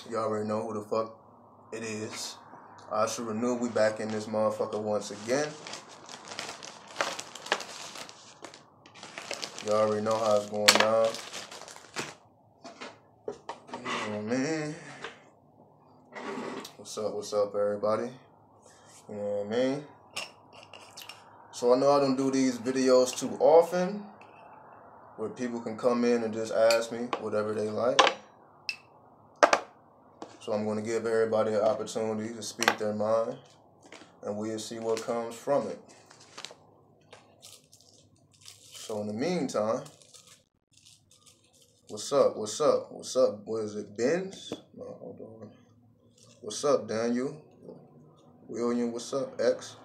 You already know who the fuck it is. Asharenu, we back in this motherfucker once again. You already know how it's going down. You know what I mean? What's up, everybody? You know what I mean? So I know I don't do these videos too often, where people can come in and just ask me whatever they like. So I'm going to give everybody an opportunity to speak their mind, and we'll see what comes from it. So in the meantime, what's up? What is it, Benz? No, hold on. What's up, Daniel? William, what's up, X?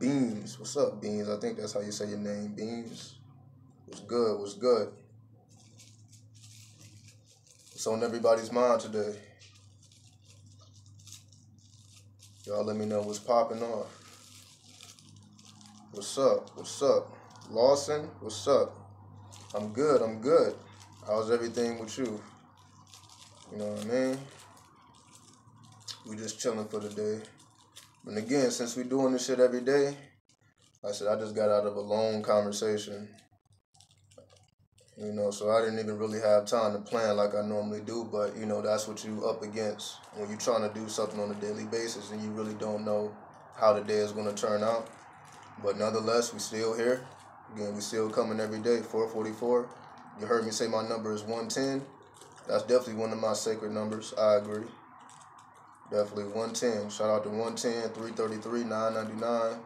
Beans, what's up, Beans? I think that's how you say your name, Beans. What's good? What's on everybody's mind today? Y'all let me know what's popping off. What's up? Lawson, what's up? I'm good. How's everything with you? You know what I mean? We just chilling for the day. And again, since we doing this shit every day, like I said, I just got out of a long conversation. You know, so I didn't even really have time to plan like I normally do, but, you know, that's what you up against when you're trying to do something on a daily basis and you really don't know how the day is going to turn out. But nonetheless, we still here. Again, we still coming every day, 444. You heard me say my number is 110. That's definitely one of my sacred numbers. I agree. Definitely 110. Shout out to 110, 333, 999,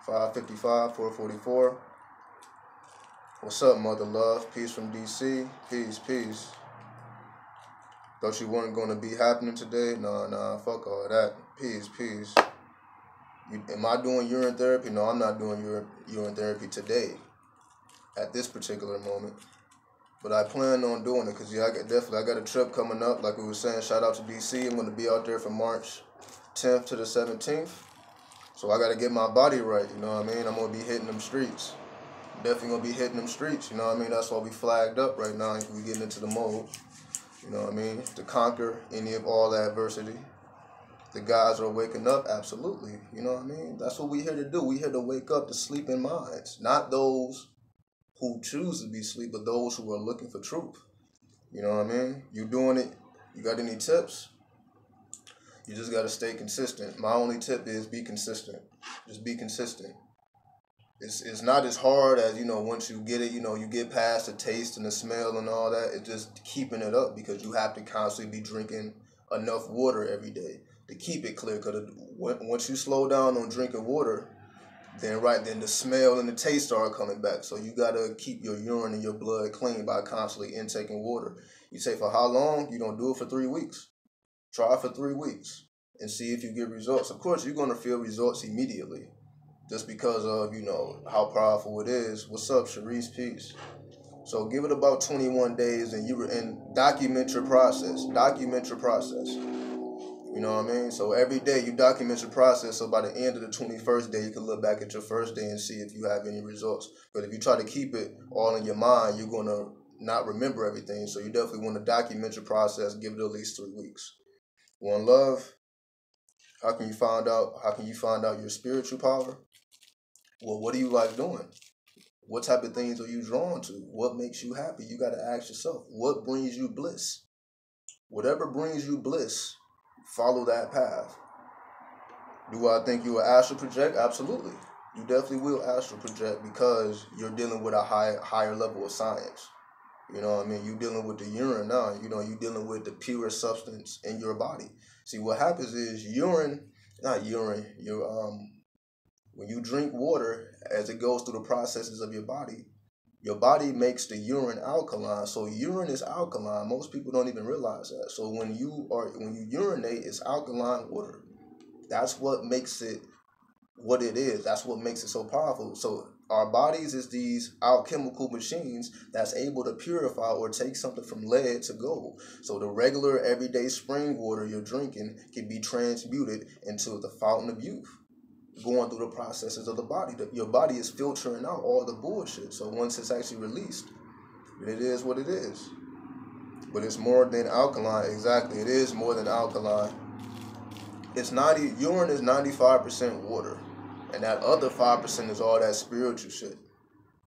555, 444. What's up, Mother Love? Peace from DC. Peace. Thought you weren't going to be happening today? Nah, fuck all that. Peace. Am I doing urine therapy? No, I'm not doing urine therapy today, at this particular moment. But I plan on doing it because, yeah, I got a trip coming up. Like we were saying, shout out to DC. I'm going to be out there from March 10th to the 17th. So I got to get my body right, you know what I mean? I'm going to be hitting them streets. Definitely going to be hitting them streets, you know what I mean? That's why we flagged up right now. We getting into the mode, you know what I mean? To conquer any of all adversity. The guys are waking up, absolutely, you know what I mean? That's what we here to do. We here to wake up to sleeping minds. Not those who choose to be asleep, but those who are looking for truth. You know what I mean? You doing it, you got any tips? You just got to stay consistent. My only tip is be consistent. Just be consistent. It's not as hard as, you know, once you get it, you know, you get past the taste and the smell and all that. It's just keeping it up because you have to constantly be drinking enough water every day to keep it clear. Because once you slow down on drinking water, then the smell and the taste start coming back. So you got to keep your urine and your blood clean by constantly intaking water. You say for how long? You don't do it for 3 weeks. Try for 3 weeks and see if you get results. Of course, you're going to feel results immediately just because of, you know, how powerful it is. What's up, Sharice? Peace. So give it about 21 days and document your process. You know what I mean? So every day you document your process. So by the end of the 21st day, you can look back at your first day and see if you have any results. But if you try to keep it all in your mind, you're going to not remember everything. So you definitely want to document your process. Give it at least 3 weeks. One love. How can you find out your spiritual power? Well, what do you like doing? What type of things are you drawn to? What makes you happy? You got to ask yourself, what brings you bliss? Whatever brings you bliss, follow that path. Do I think you will astral project? Absolutely. You definitely will astral project because you're dealing with a higher level of science. You know what I mean? You're dealing with the urine now. You know, you're dealing with the pure substance in your body. See, what happens is when you drink water, as it goes through the processes of your body makes the urine alkaline. So urine is alkaline. Most people don't even realize that. So when you urinate, it's alkaline water. That's what makes it what it is. That's what makes it so powerful. So our bodies is these alchemical machines that's able to purify or take something from lead to gold. So the regular everyday spring water you're drinking can be transmuted into the fountain of youth, going through the processes of the body. Your body is filtering out all the bullshit. So once it's actually released, it is what it is. But it's more than alkaline. Exactly, it is more than alkaline. It's urine is 95% water, and that other 5% is all that spiritual shit.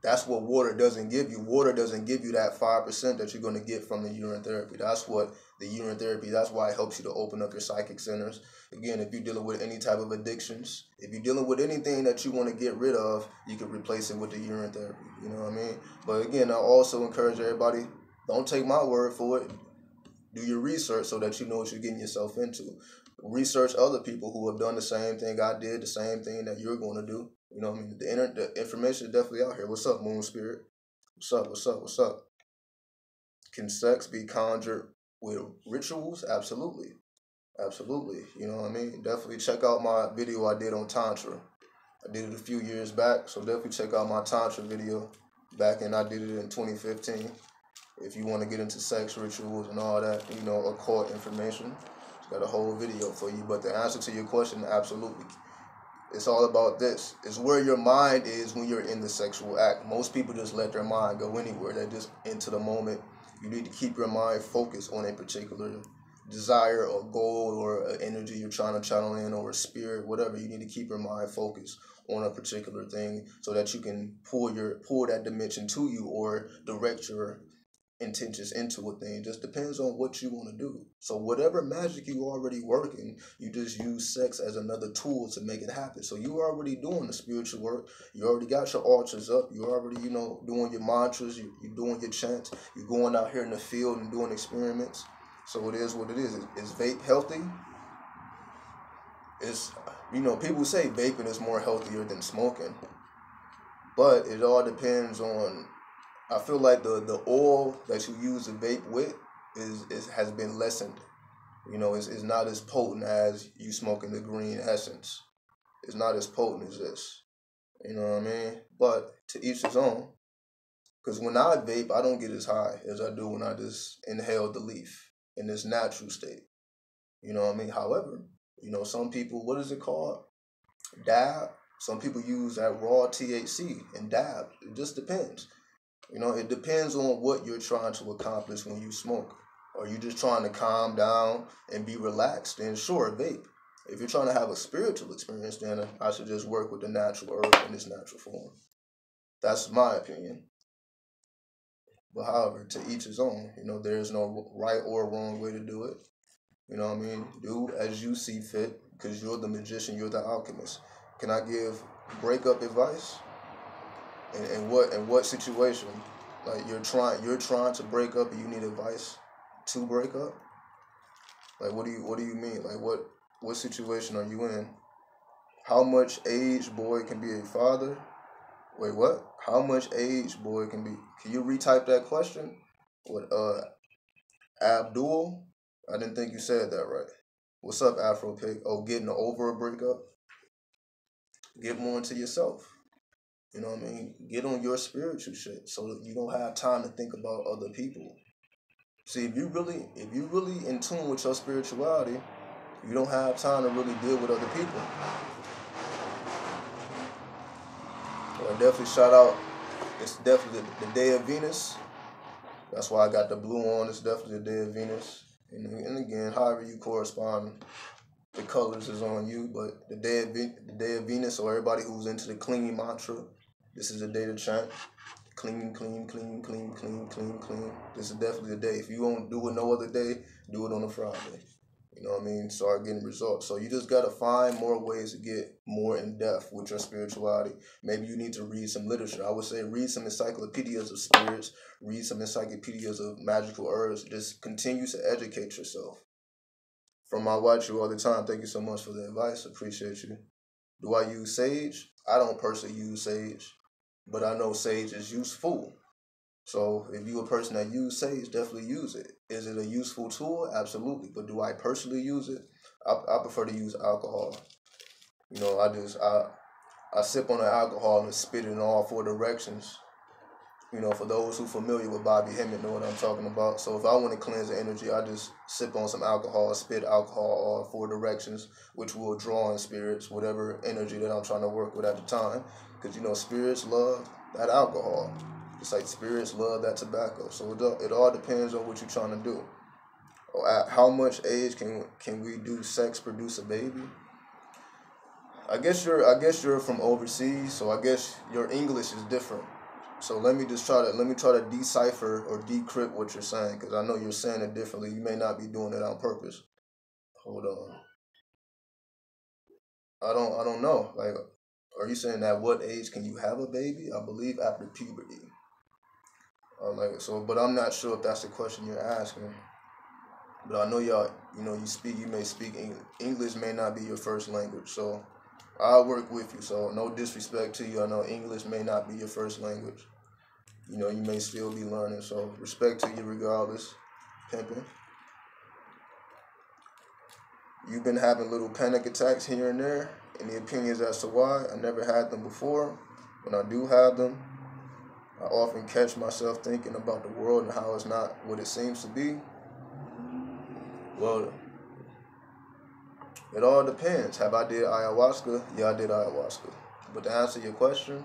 That's what water doesn't give you. Water doesn't give you that 5% that you're going to get from the urine therapy. That's what the urine therapy, that's why it helps you to open up your psychic centers. Again, if you're dealing with any type of addictions, if you're dealing with anything that you want to get rid of, you can replace it with the urine therapy. You know what I mean? But again, I also encourage everybody, don't take my word for it. Do your research so that you know what you're getting yourself into. Research other people who have done the same thing I did, the same thing that you're going to do. You know what I mean? The information is definitely out here. What's up, Moon Spirit? What's up? What's up? What's up? Can sex be conjured with rituals? Absolutely. Absolutely. You know what I mean? Definitely check out my video I did on Tantra. I did it a few years back, so definitely check out my Tantra video back in, I did it in 2015. If you want to get into sex rituals and all that, you know, occult information, it's got a whole video for you. But the answer to your question, absolutely. It's all about this. It's where your mind is when you're in the sexual act. Most people just let their mind go anywhere. They're just into the moment. You need to keep your mind focused on a particular desire or goal or an energy you're trying to channel in, or a spirit, whatever. You need to keep your mind focused on a particular thing so that you can pull that dimension to you, or direct your intentions into a thing. It just depends on what you want to do. So whatever magic you already working, you just use sex as another tool to make it happen. So you already doing the spiritual work. You already got your altars up. You already, you know, doing your mantras. You're doing your chants. You're going out here in the field and doing experiments. So it is what it is. Is vape healthy? It's, you know, people say vaping is more healthier than smoking, but it all depends on, I feel like the oil that you use to vape with has been lessened. You know, it's not as potent as you smoking the green essence. It's not as potent as this. You know what I mean? But to each his own. Because when I vape, I don't get as high as I do when I just inhale the leaf in this natural state. You know what I mean? However, you know, some people, what is it called? Dab. Some people use that raw THC and dab. It just depends. You know, it depends on what you're trying to accomplish when you smoke. Are you just trying to calm down and be relaxed? Then sure, vape. If you're trying to have a spiritual experience, then I should just work with the natural herb in its natural form. That's my opinion. But however, to each his own. You know, there is no right or wrong way to do it. You know what I mean? Do as you see fit, because you're the magician, you're the alchemist. Can I give breakup advice? In what situation? Like you're trying to break up and you need advice to break up? Like what do you mean? Like what situation are you in? How much age boy can be a father? Wait, what? How much age boy can be? Can you retype that question? What Abdul? I didn't think you said that right. What's up, Afro Pig? Oh, getting over a breakup? Get more into yourself. You know what I mean? Get on your spiritual shit so that you don't have time to think about other people. See, if you really in tune with your spirituality, you don't have time to really deal with other people. So I definitely shout out. It's definitely the day of Venus. That's why I got the blue on. It's definitely the day of Venus. And again, however you correspond, the colors is on you. But the day of Venus, so everybody who's into the clean mantra, this is the day to chant. Clean, clean, clean, clean, clean, clean, clean. This is definitely the day. If you won't do it no other day, do it on a Friday. You know what I mean? Start getting results. So you just got to find more ways to get more in depth with your spirituality. Maybe you need to read some literature. I would say read some encyclopedias of spirits, read some encyclopedias of magical herbs. Just continue to educate yourself. From my watch you all the time, thank you so much for the advice. Appreciate you. Do I use sage? I don't personally use sage, but I know sage is useful. So if you're a person that uses sage, definitely use it. Is it a useful tool? Absolutely. But do I personally use it? I prefer to use alcohol. You know, I sip on the alcohol and spit it in all four directions. You know, for those who familiar with Bobby Hemmett know what I'm talking about. So if I want to cleanse the energy, I just sip on some alcohol, spit alcohol all four directions, which will draw in spirits, whatever energy that I'm trying to work with at the time. Because, you know, spirits love that alcohol. It's like spirits love that tobacco. So it all depends on what you're trying to do. Or at how much age can we do sex produce a baby? I guess you're from overseas, so I guess your English is different. So let me try to decipher or decrypt what you're saying, because I know you're saying it differently. You may not be doing it on purpose. Hold on. I don't know. Like, are you saying at what age can you have a baby? I believe after puberty. Like so, but I'm not sure if that's the question you're asking. But I know y'all, you may speak English. English may not be your first language, so I'll work with you. So no disrespect to you. I know English may not be your first language. You may still be learning. So respect to you regardless. Pimping. You've been having little panic attacks here and there. Any opinions as to why? I never had them before. When I do have them, I often catch myself thinking about the world and how it's not what it seems to be. Well, it all depends. Have I did ayahuasca? Yeah, I did ayahuasca. But to answer your question,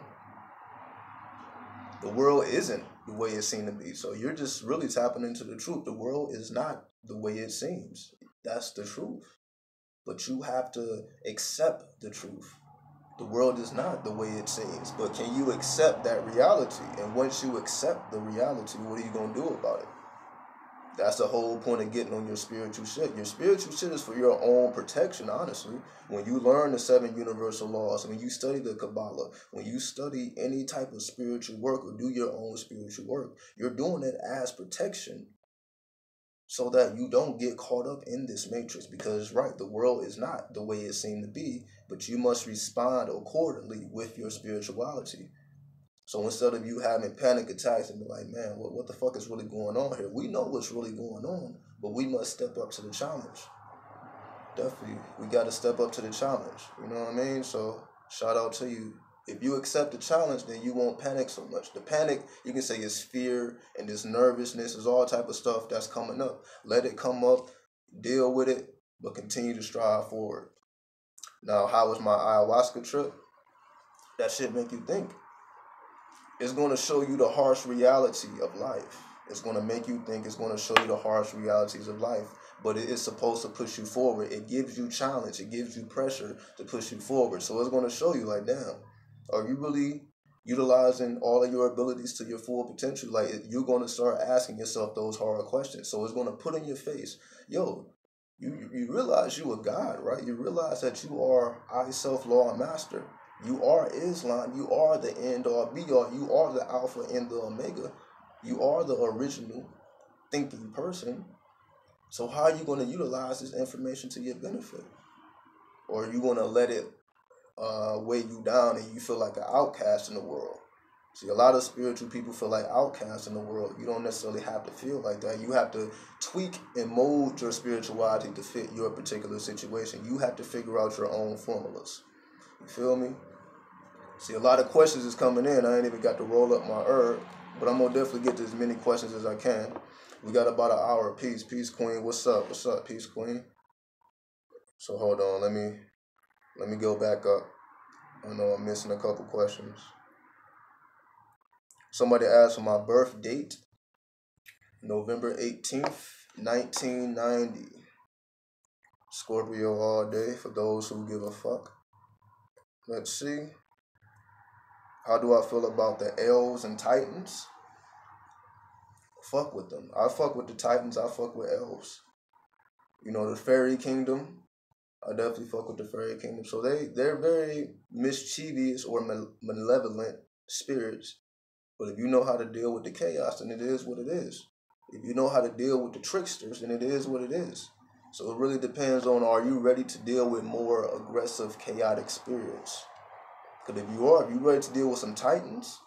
the world isn't the way it seemed to be. So you're just really tapping into the truth. The world is not the way it seems. That's the truth. But you have to accept the truth. The world is not the way it seems. But can you accept that reality? And once you accept the reality, what are you going to do about it? That's the whole point of getting on your spiritual shit. Your spiritual shit is for your own protection, honestly. When you learn the 7 universal laws, when you study the Kabbalah, when you study any type of spiritual work or do your own spiritual work, you're doing it as protection so that you don't get caught up in this matrix. Because, right, the world is not the way it seemed to be, but you must respond accordingly with your spirituality. So instead of you having panic attacks and be like, man, what the fuck is really going on here? We know what's really going on, but we must step up to the challenge. Definitely, we got to step up to the challenge. You know what I mean? So shout out to you. If you accept the challenge, then you won't panic so much. The panic, you can say, is fear and this nervousness, is all type of stuff that's coming up. Let it come up, deal with it, but continue to strive forward. Now, how was my ayahuasca trip? That shit make you think. It's going to show you the harsh reality of life. It's going to make you think. It's going to show you the harsh realities of life. But it is supposed to push you forward. It gives you challenge. It gives you pressure to push you forward. So it's going to show you like, damn, are you really utilizing all of your abilities to your full potential? Like, you're going to start asking yourself those hard questions. So it's going to put in your face, yo, you realize you a God, right? You realize that you are I, self, law, and master. You are Islam. You are the end all be all. You are the Alpha and the Omega. You are the original thinking person. So how are you going to utilize this information to your benefit? Or are you going to let it weigh you down and you feel like an outcast in the world? See, a lot of spiritual people feel like outcasts in the world. You don't necessarily have to feel like that. You have to tweak and mold your spirituality to fit your particular situation. You have to figure out your own formulas. You feel me? See, a lot of questions is coming in. I ain't even got to roll up my herb, but I'm going to definitely get to as many questions as I can. We got about an hour apiece. Peace, Queen. What's up? What's up, Peace, Queen? So hold on. Let me go back up. I know I'm missing a couple questions. Somebody asked for my birth date, November 18th, 1990. Scorpio all day for those who give a fuck. Let's see. How do I feel about the elves and titans? Fuck with them. I fuck with the titans. I fuck with elves. You know, the fairy kingdom. I definitely fuck with the fairy kingdom. So they're very mischievous or malevolent spirits. But if you know how to deal with the chaos, then it is what it is. If you know how to deal with the tricksters, then it is what it is. So it really depends on, are you ready to deal with more aggressive, chaotic spirits? Because if you're ready to deal with some titans,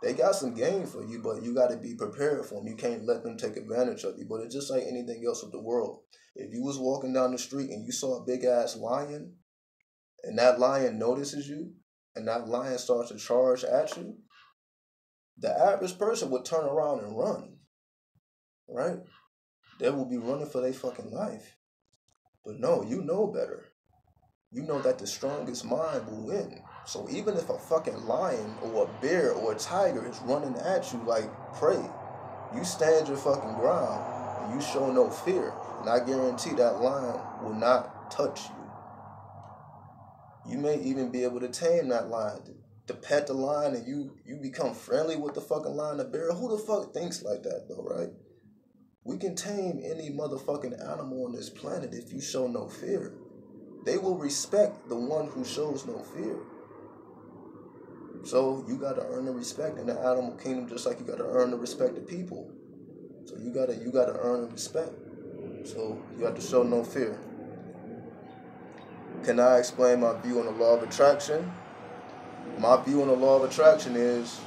they got some game for you, but you got to be prepared for them. You can't let them take advantage of you. But it's just like anything else with the world. If you was walking down the street and you saw a big-ass lion, and that lion notices you, and that lion starts to charge at you, the average person would turn around and run, right? They will be running for their fucking life. But no, you know better. You know that the strongest mind will win. So even if a fucking lion or a bear or a tiger is running at you like prey, you stand your fucking ground and you show no fear. And I guarantee that lion will not touch you. You may even be able to tame that lion, to pet the lion, and you become friendly with the fucking lion, the bear. Who the fuck thinks like that though, right? We can tame any motherfucking animal on this planet if you show no fear. They will respect the one who shows no fear. So you gotta earn the respect in the animal kingdom, just like you gotta earn the respect of people. So you gotta earn the respect. So you have to show no fear. Can I explain my view on the law of attraction? My view on the law of attraction is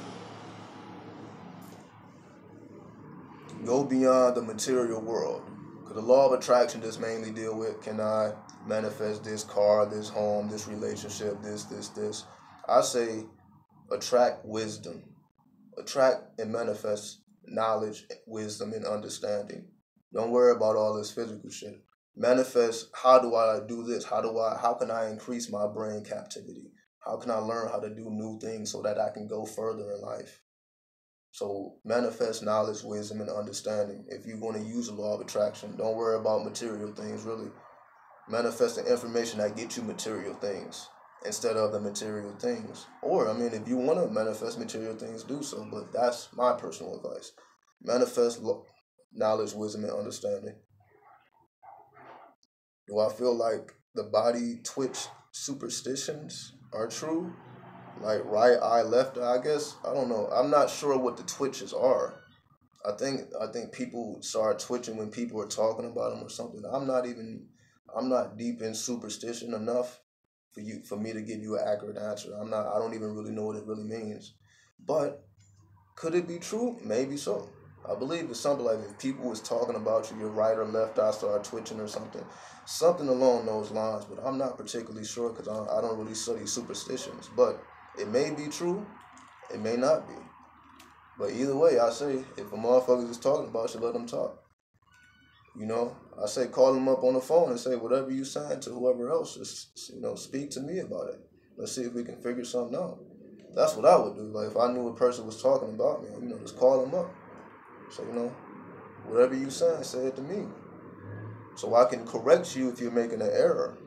go beyond the material world. Because the law of attraction just mainly deal with, can I manifest this car, this home, this relationship, this. I say attract wisdom. Attract and manifest knowledge, wisdom, and understanding. Don't worry about all this physical shit. Manifest, how do I do this? How can I increase my brain captivity? How can I learn how to do new things so that I can go further in life? So manifest knowledge, wisdom, and understanding. If you're going to use the law of attraction, don't worry about material things, really. Manifest the information that gets you material things instead of the material things. Or, I mean, if you want to manifest material things, do so. But that's my personal advice. Manifest knowledge, wisdom, and understanding. Do I feel like the body twitch superstitions are true? Like right eye, left eye, I guess. I don't know. I'm not sure what the twitches are. I think people start twitching when people are talking about them or something. I'm not deep in superstition enough for me to give you an accurate answer. I don't even really know what it really means. But could it be true? Maybe so. I believe it's something like if people was talking about you, your right or left eye start twitching or something along those lines. But I'm not particularly sure because I don't really study superstitions. But it may be true, it may not be. But either way, I say if a motherfucker is talking about you, let them talk. You know, I say call them up on the phone and say whatever you saying to whoever else, just speak to me about it. Let's see if we can figure something out. That's what I would do. Like if I knew a person was talking about me, just call them up. So whatever you saying, say it to me, so I can correct you if you're making an error.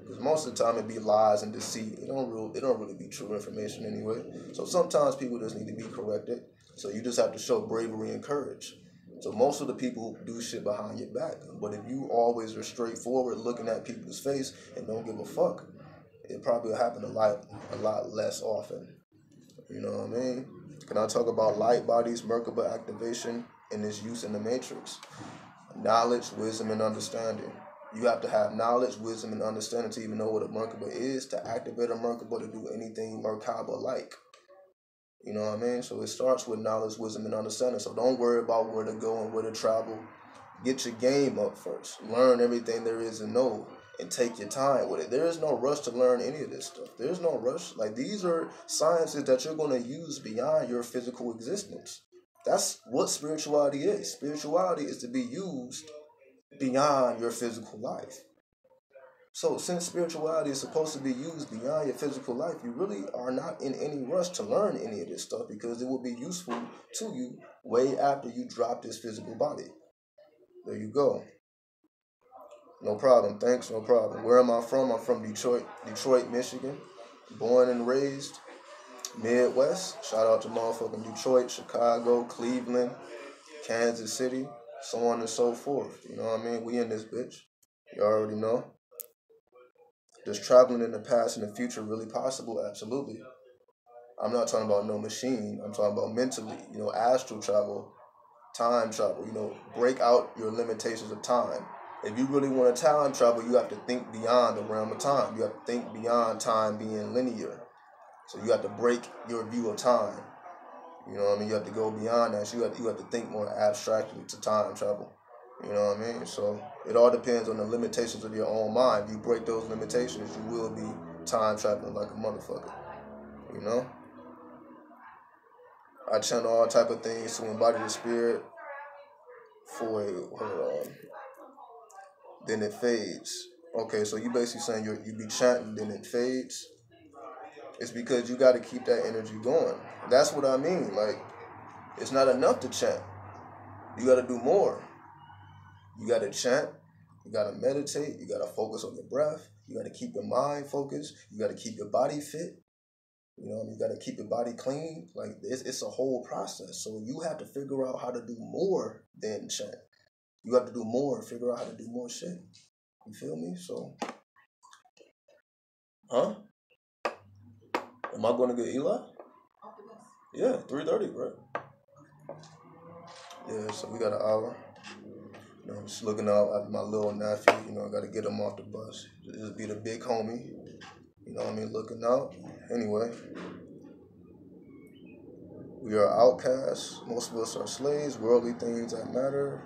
Because most of the time it be lies and deceit. It don't really be true information anyway. So sometimes people just need to be corrected. So you just have to show bravery and courage. So most of the people do shit behind your back. But if you always are straightforward, looking at people's face and don't give a fuck, it probably will happen a lot less often. You know what I mean? Can I talk about light bodies, Merkaba activation, and its use in the matrix? Knowledge, wisdom, and understanding. You have to have knowledge, wisdom, and understanding to even know what a Merkaba is, to activate a Merkaba, to do anything Merkaba-like. You know what I mean? So it starts with knowledge, wisdom, and understanding. So don't worry about where to go and where to travel. Get your game up first. Learn everything there is to know and take your time with it. There is no rush to learn any of this stuff. There's no rush. Like, these are sciences that you're going to use beyond your physical existence. That's what spirituality is. Spirituality is to be used beyond your physical life. So since spirituality is supposed to be used beyond your physical life, you really are not in any rush to learn any of this stuff because it will be useful to you way after you drop this physical body. There you go. No problem. Thanks. No problem. Where am I from? I'm from Detroit, Michigan. Born and raised Midwest. Shout out to motherfucking Detroit, Chicago, Cleveland, Kansas City, so on and so forth. You know what I mean? We in this bitch. You already know. Does traveling in the past and the future really possible? Absolutely. I'm not talking about no machine. I'm talking about mentally, astral travel, time travel, break out your limitations of time. If you really want to time travel, you have to think beyond the realm of time. You have to think beyond time being linear. So you have to break your view of time. You know what I mean? You have to go beyond that. So you have to think more abstractly to time travel. You know what I mean? So it all depends on the limitations of your own mind. If you break those limitations, you will be time traveling like a motherfucker. You know? I channel all type of things to embody the spirit for then it fades. Okay, so you basically saying you be chanting, then it fades. It's because you got to keep that energy going. That's what I mean. Like, it's not enough to chant. You got to do more. You got to chant. You got to meditate. You got to focus on your breath. You got to keep your mind focused. You got to keep your body fit. You know, you got to keep your body clean. Like, it's a whole process. So you have to figure out how to do more than chant. You have to do more and figure out how to do more shit. You feel me? So, huh? Am I going to get Eli? Yeah, 3:30, right? Yeah, so we got an hour. You know, just looking out at my little nephew. You know, I got to get him off the bus. Just be the big homie. You know what I mean? Looking out. Anyway, we are outcasts. Most of us are slaves. Worldly things that matter.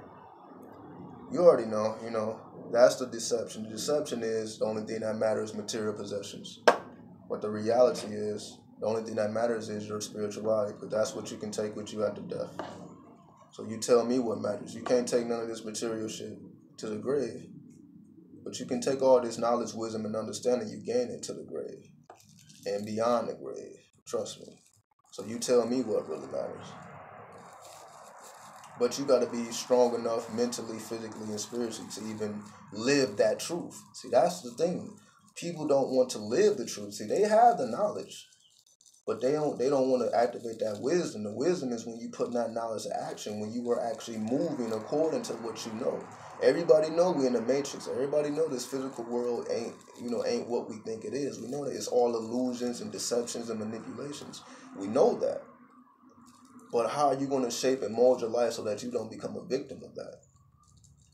You already know. You know, that's the deception. The deception is the only thing that matters is material possessions. But the reality is, the only thing that matters is your spirituality, because that's what you can take with you after death. So you tell me what matters. You can't take none of this material shit to the grave. But you can take all this knowledge, wisdom, and understanding you gain it to the grave. And beyond the grave. Trust me. So you tell me what really matters. But you got to be strong enough mentally, physically, and spiritually to even live that truth. See, that's the thing. People don't want to live the truth. See, they have the knowledge, but they don't want to activate that wisdom. The wisdom is when you put that knowledge to action, when you are actually moving according to what you know. Everybody know we in the matrix. Everybody know this physical world ain't what we think it is. We know that it's all illusions and deceptions and manipulations. We know that. But how are you going to shape and mold your life so that you don't become a victim of that?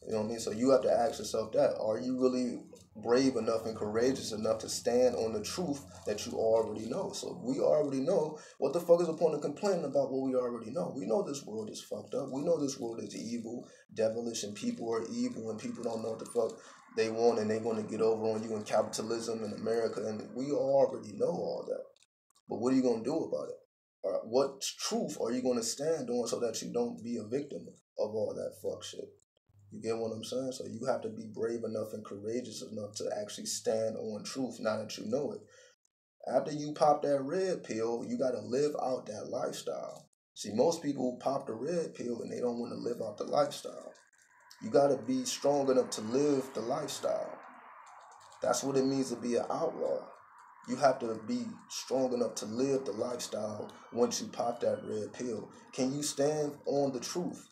You know what I mean? So you have to ask yourself that. Are you really brave enough and courageous enough to stand on the truth that you already know? So if we already know, what the fuck is the point of complaining about what we already know? We know this world is fucked up. We know this world is evil, devilish, and people are evil, and people don't know what the fuck they want, and they're going to get over on you in capitalism in America, and we already know all that. But what are you going to do about it? What truth are you going to stand on so that you don't be a victim of all that fuck shit? You get what I'm saying? So you have to be brave enough and courageous enough to actually stand on truth now that you know it. After you pop that red pill, you got to live out that lifestyle. See, most people pop the red pill and they don't want to live out the lifestyle. You got to be strong enough to live the lifestyle. That's what it means to be an outlaw. You have to be strong enough to live the lifestyle once you pop that red pill. Can you stand on the truth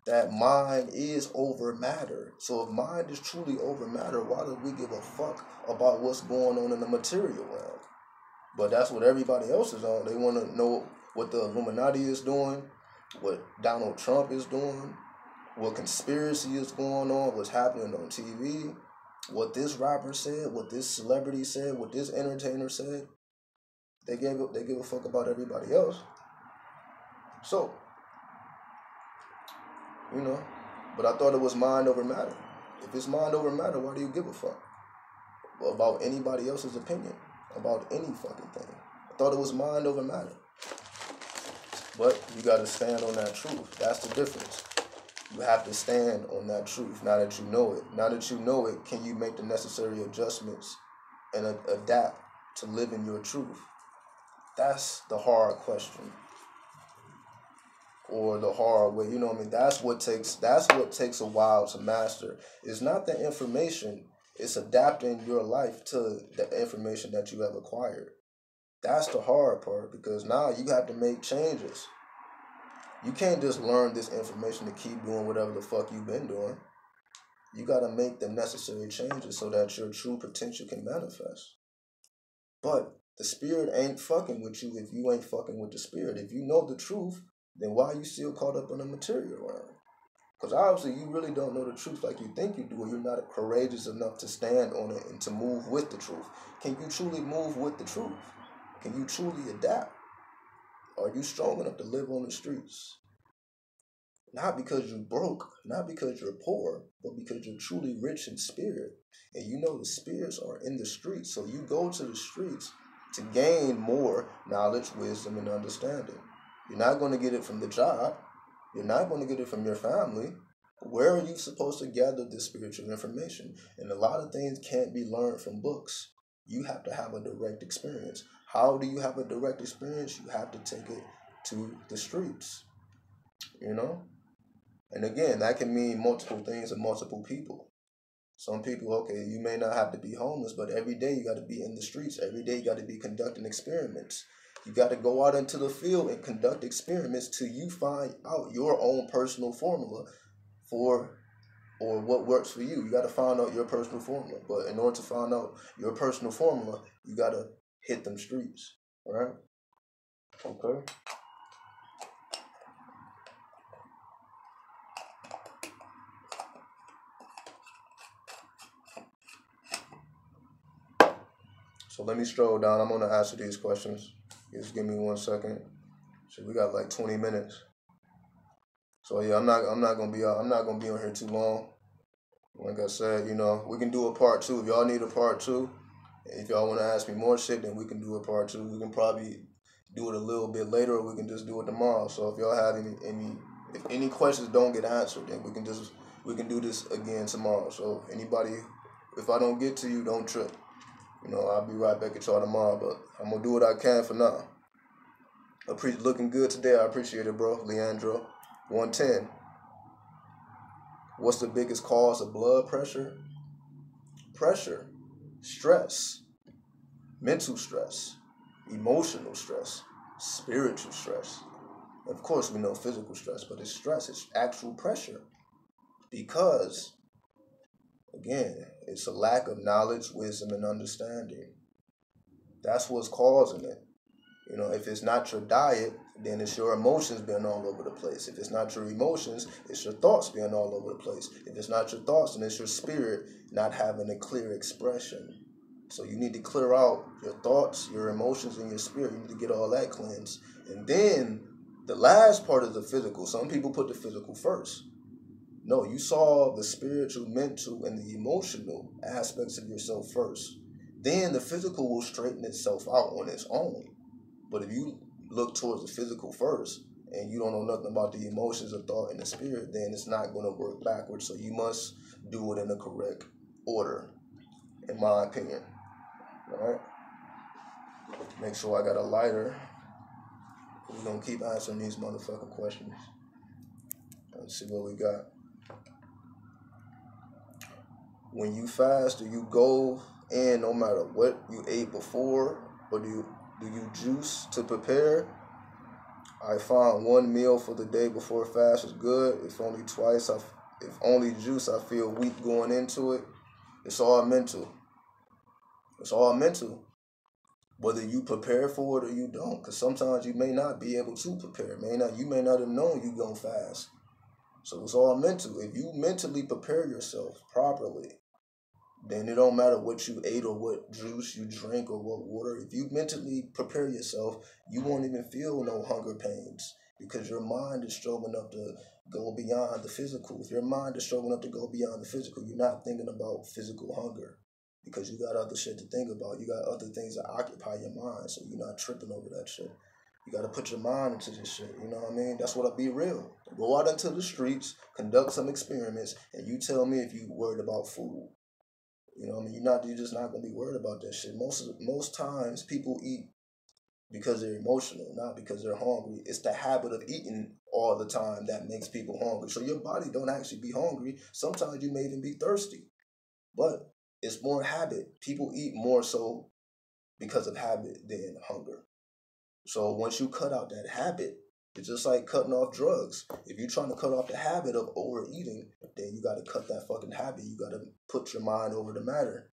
that mind is over matter? So if mind is truly over matter, why do we give a fuck about what's going on in the material realm? But that's what everybody else is on. They want to know what the Illuminati is doing, what Donald Trump is doing, what conspiracy is going on, what's happening on TV. What this rapper said, what this celebrity said, what this entertainer said, they give a fuck about everybody else. So, you know, but I thought it was mind over matter. If it's mind over matter, why do you give a fuck about anybody else's opinion about any fucking thing? I thought it was mind over matter. But you got to stand on that truth. That's the difference. You have to stand on that truth now that you know it. Now that you know it, can you make the necessary adjustments and adapt to living your truth? That's the hard question. Or the hard way, you know what I mean? That's what takes a while to master. It's not the information, it's adapting your life to the information that you have acquired. That's the hard part, because now you have to make changes. You can't just learn this information to keep doing whatever the fuck you've been doing. You got to make the necessary changes so that your true potential can manifest. But the spirit ain't fucking with you if you ain't fucking with the spirit. If you know the truth, then why are you still caught up in the material realm? Because obviously you really don't know the truth like you think you do, or you're not courageous enough to stand on it and to move with the truth. Can you truly move with the truth? Can you truly adapt? Are you strong enough to live on the streets? Not because you're broke, not because you're poor, but because you're truly rich in spirit. And you know the spirits are in the streets. So you go to the streets to gain more knowledge, wisdom, and understanding. You're not going to get it from the job. You're not going to get it from your family. Where are you supposed to gather this spiritual information? And a lot of things can't be learned from books. You have to have a direct experience. How do you have a direct experience? You have to take it to the streets, you know? And again, that can mean multiple things to multiple people. Some people, okay, you may not have to be homeless, but every day you got to be in the streets. Every day you got to be conducting experiments. You got to go out into the field and conduct experiments till you find out your own personal formula for or what works for you. You got to find out your personal formula. But in order to find out your personal formula, you got to hit them streets. All right? Okay. So let me stroll down. I'm gonna answer these questions. Just give me 1 second. So we got like 20 minutes. So yeah, I'm not gonna be on here too long. Like I said, you know, we can do a part 2 if y'all need a part 2. If y'all want to ask me more shit, then we can do a part 2. We can probably do it a little bit later, or we can just do it tomorrow. So if y'all have if any questions don't get answered, then we can do this again tomorrow. So anybody, if I don't get to you, don't trip. You know, I'll be right back at y'all tomorrow, but I'm going to do what I can for now. Looking good today. I appreciate it, bro. Leandro. 110. What's the biggest cause of blood pressure? Pressure, stress, mental stress, emotional stress, spiritual stress. Of course, we know physical stress, but it's stress. It's actual pressure. Because, again, it's a lack of knowledge, wisdom, and understanding. That's what's causing it. You know, if it's not your diet, then it's your emotions being all over the place. If it's not your emotions, it's your thoughts being all over the place. If it's not your thoughts, then it's your spirit not having a clear expression. So you need to clear out your thoughts, your emotions, and your spirit. You need to get all that cleansed. And then the last part is the physical. Some people put the physical first. No, you saw the spiritual, mental, and the emotional aspects of yourself first. Then the physical will straighten itself out on its own. But if you look towards the physical first and you don't know nothing about the emotions, the thought, and the spirit, then it's not going to work backwards. So you must do it in the correct order, in my opinion. All right? Make sure I got a lighter. We're going to keep answering these motherfucking questions. Let's see what we got. When you fast, do you go in no matter what you ate before, or do you juice to prepare? I find one meal for the day before fast is good. If only juice, I feel weak going into it. It's all mental. It's all mental. Whether you prepare for it or you don't, because sometimes you may not be able to prepare. You may not have known you gonna fast. So it's all mental. If you mentally prepare yourself properly, then it don't matter what you ate or what juice you drink or what water. If you mentally prepare yourself, you won't even feel no hunger pains because your mind is strong enough to go beyond the physical. If your mind is strong enough to go beyond the physical, you're not thinking about physical hunger because you got other shit to think about. You got other things that occupy your mind, so you're not tripping over that shit. You got to put your mind into this shit, you know what I mean? That's what I be real. Go out into the streets, conduct some experiments, and you tell me if you worried about food. You know what I mean? You're just not gonna be worried about that shit. Most times people eat because they're emotional, not because they're hungry. It's the habit of eating all the time that makes people hungry. So your body don't actually be hungry. Sometimes you may even be thirsty. But it's more habit. People eat more so because of habit than hunger. So once you cut out that habit, it's just like cutting off drugs. If you're trying to cut off the habit of overeating, then you got to cut that fucking habit. You got to put your mind over the matter.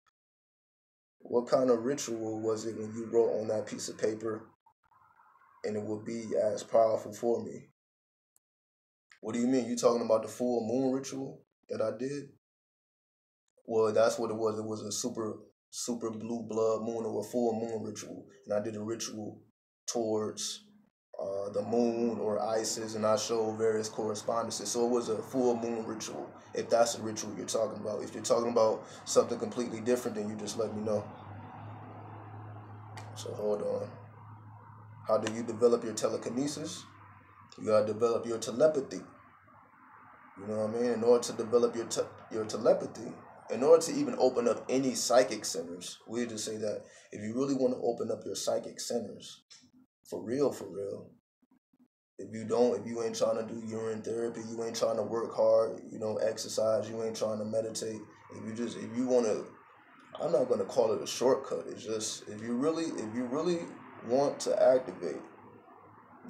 What kind of ritual was it when you wrote on that piece of paper and it would be as powerful for me? What do you mean? You talking about the full moon ritual that I did? Well, that's what it was. It was a super blue blood moon or a full moon ritual. And I did a ritual towards the moon or Isis, and I showed various correspondences. So it was a full moon ritual, if that's the ritual you're talking about. If you're talking about something completely different, then you just let me know. So hold on. How do you develop your telekinesis? You gotta develop your telepathy. You know what I mean? In order to develop your telepathy, in order to even open up any psychic centers, we just say that if you really want to open up your psychic centers, for real, if you ain't trying to do urine therapy, you ain't trying to work hard, exercise, you ain't trying to meditate, if you want to, I'm not going to call it a shortcut. It's just, if you really want to activate,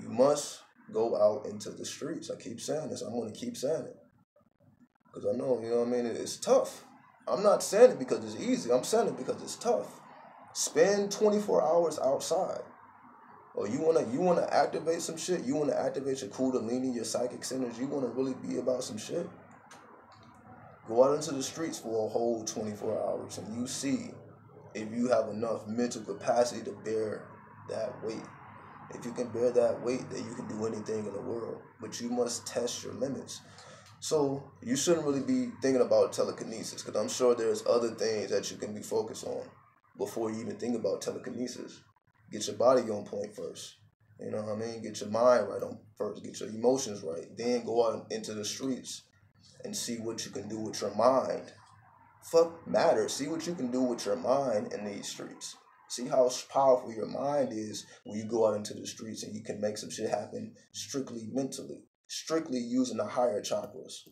you must go out into the streets. I keep saying this. I'm going to keep saying it. Because I know, it's tough. I'm not saying it because it's easy. I'm saying it because it's tough. Spend 24 hours outside. Or you wanna activate some shit. You wanna activate your kundalini, your psychic centers. You wanna really be about some shit. Go out into the streets for a whole 24 hours, and you see if you have enough mental capacity to bear that weight. If you can bear that weight, then you can do anything in the world. But you must test your limits. So you shouldn't really be thinking about telekinesis, because I'm sure there's other things that you can be focused on before you even think about telekinesis. Get your body on point first. You know what I mean? Get your mind right on first. Get your emotions right. Then go out into the streets and see what you can do with your mind. Fuck matters. See what you can do with your mind in these streets. See how powerful your mind is when you go out into the streets and you can make some shit happen strictly mentally. Strictly using the higher chakras.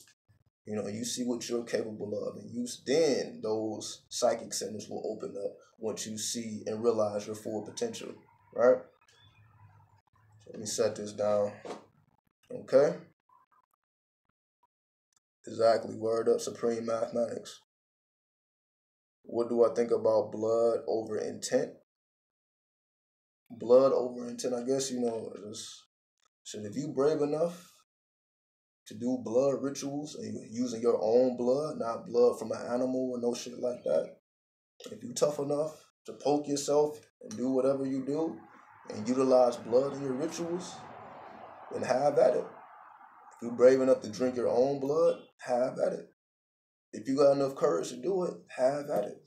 You see what you're capable of, and then those psychic centers will open up once you see and realize your full potential, right? So let me set this down. Okay? Exactly. Word up, supreme mathematics. What do I think about blood over intent? Blood over intent, I guess, if you brave enough to do blood rituals and you're using your own blood, not blood from an animal or no shit like that. If you tough enough to poke yourself and do whatever you do and utilize blood in your rituals, then have at it. If you're brave enough to drink your own blood, have at it. If you got enough courage to do it, have at it.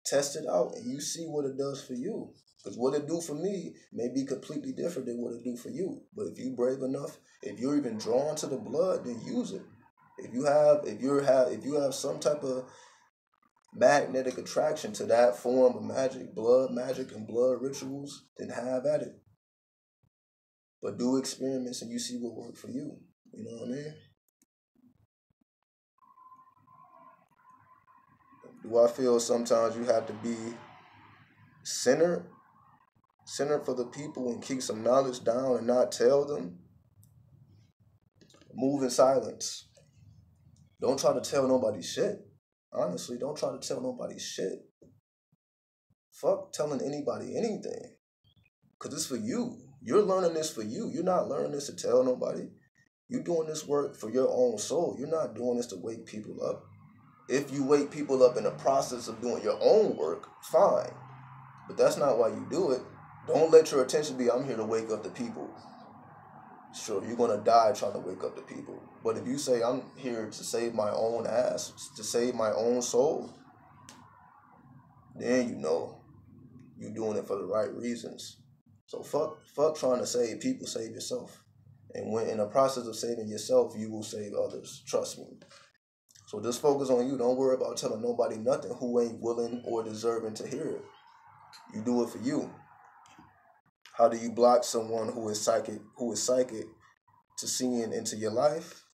Test it out and you see what it does for you. Because what it do for me may be completely different than what it do for you. But if you brave enough, if you're even drawn to the blood, then use it. If you have some type of magnetic attraction to that form of magic and blood rituals, then have at it. But do experiments and you see what works for you. You know what I mean? Do I feel sometimes you have to be centered for the people and keep some knowledge down and not tell them? Move in silence. Don't try to tell nobody shit. Honestly, don't try to tell nobody shit. Fuck telling anybody anything. Because it's for you. You're learning this for you. You're not learning this to tell nobody. You're doing this work for your own soul. You're not doing this to wake people up. If you wake people up in the process of doing your own work, fine. But that's not why you do it. Don't let your attention be, I'm here to wake up the people. Sure, you're going to die trying to wake up the people. But if you say, I'm here to save my own ass, to save my own soul, then you're doing it for the right reasons. So fuck trying to save people, save yourself. And when in the process of saving yourself, you will save others. Trust me. So just focus on you. Don't worry about telling nobody nothing who ain't willing or deserving to hear it. You do it for you. How do you block someone who is psychic to seeing into your life?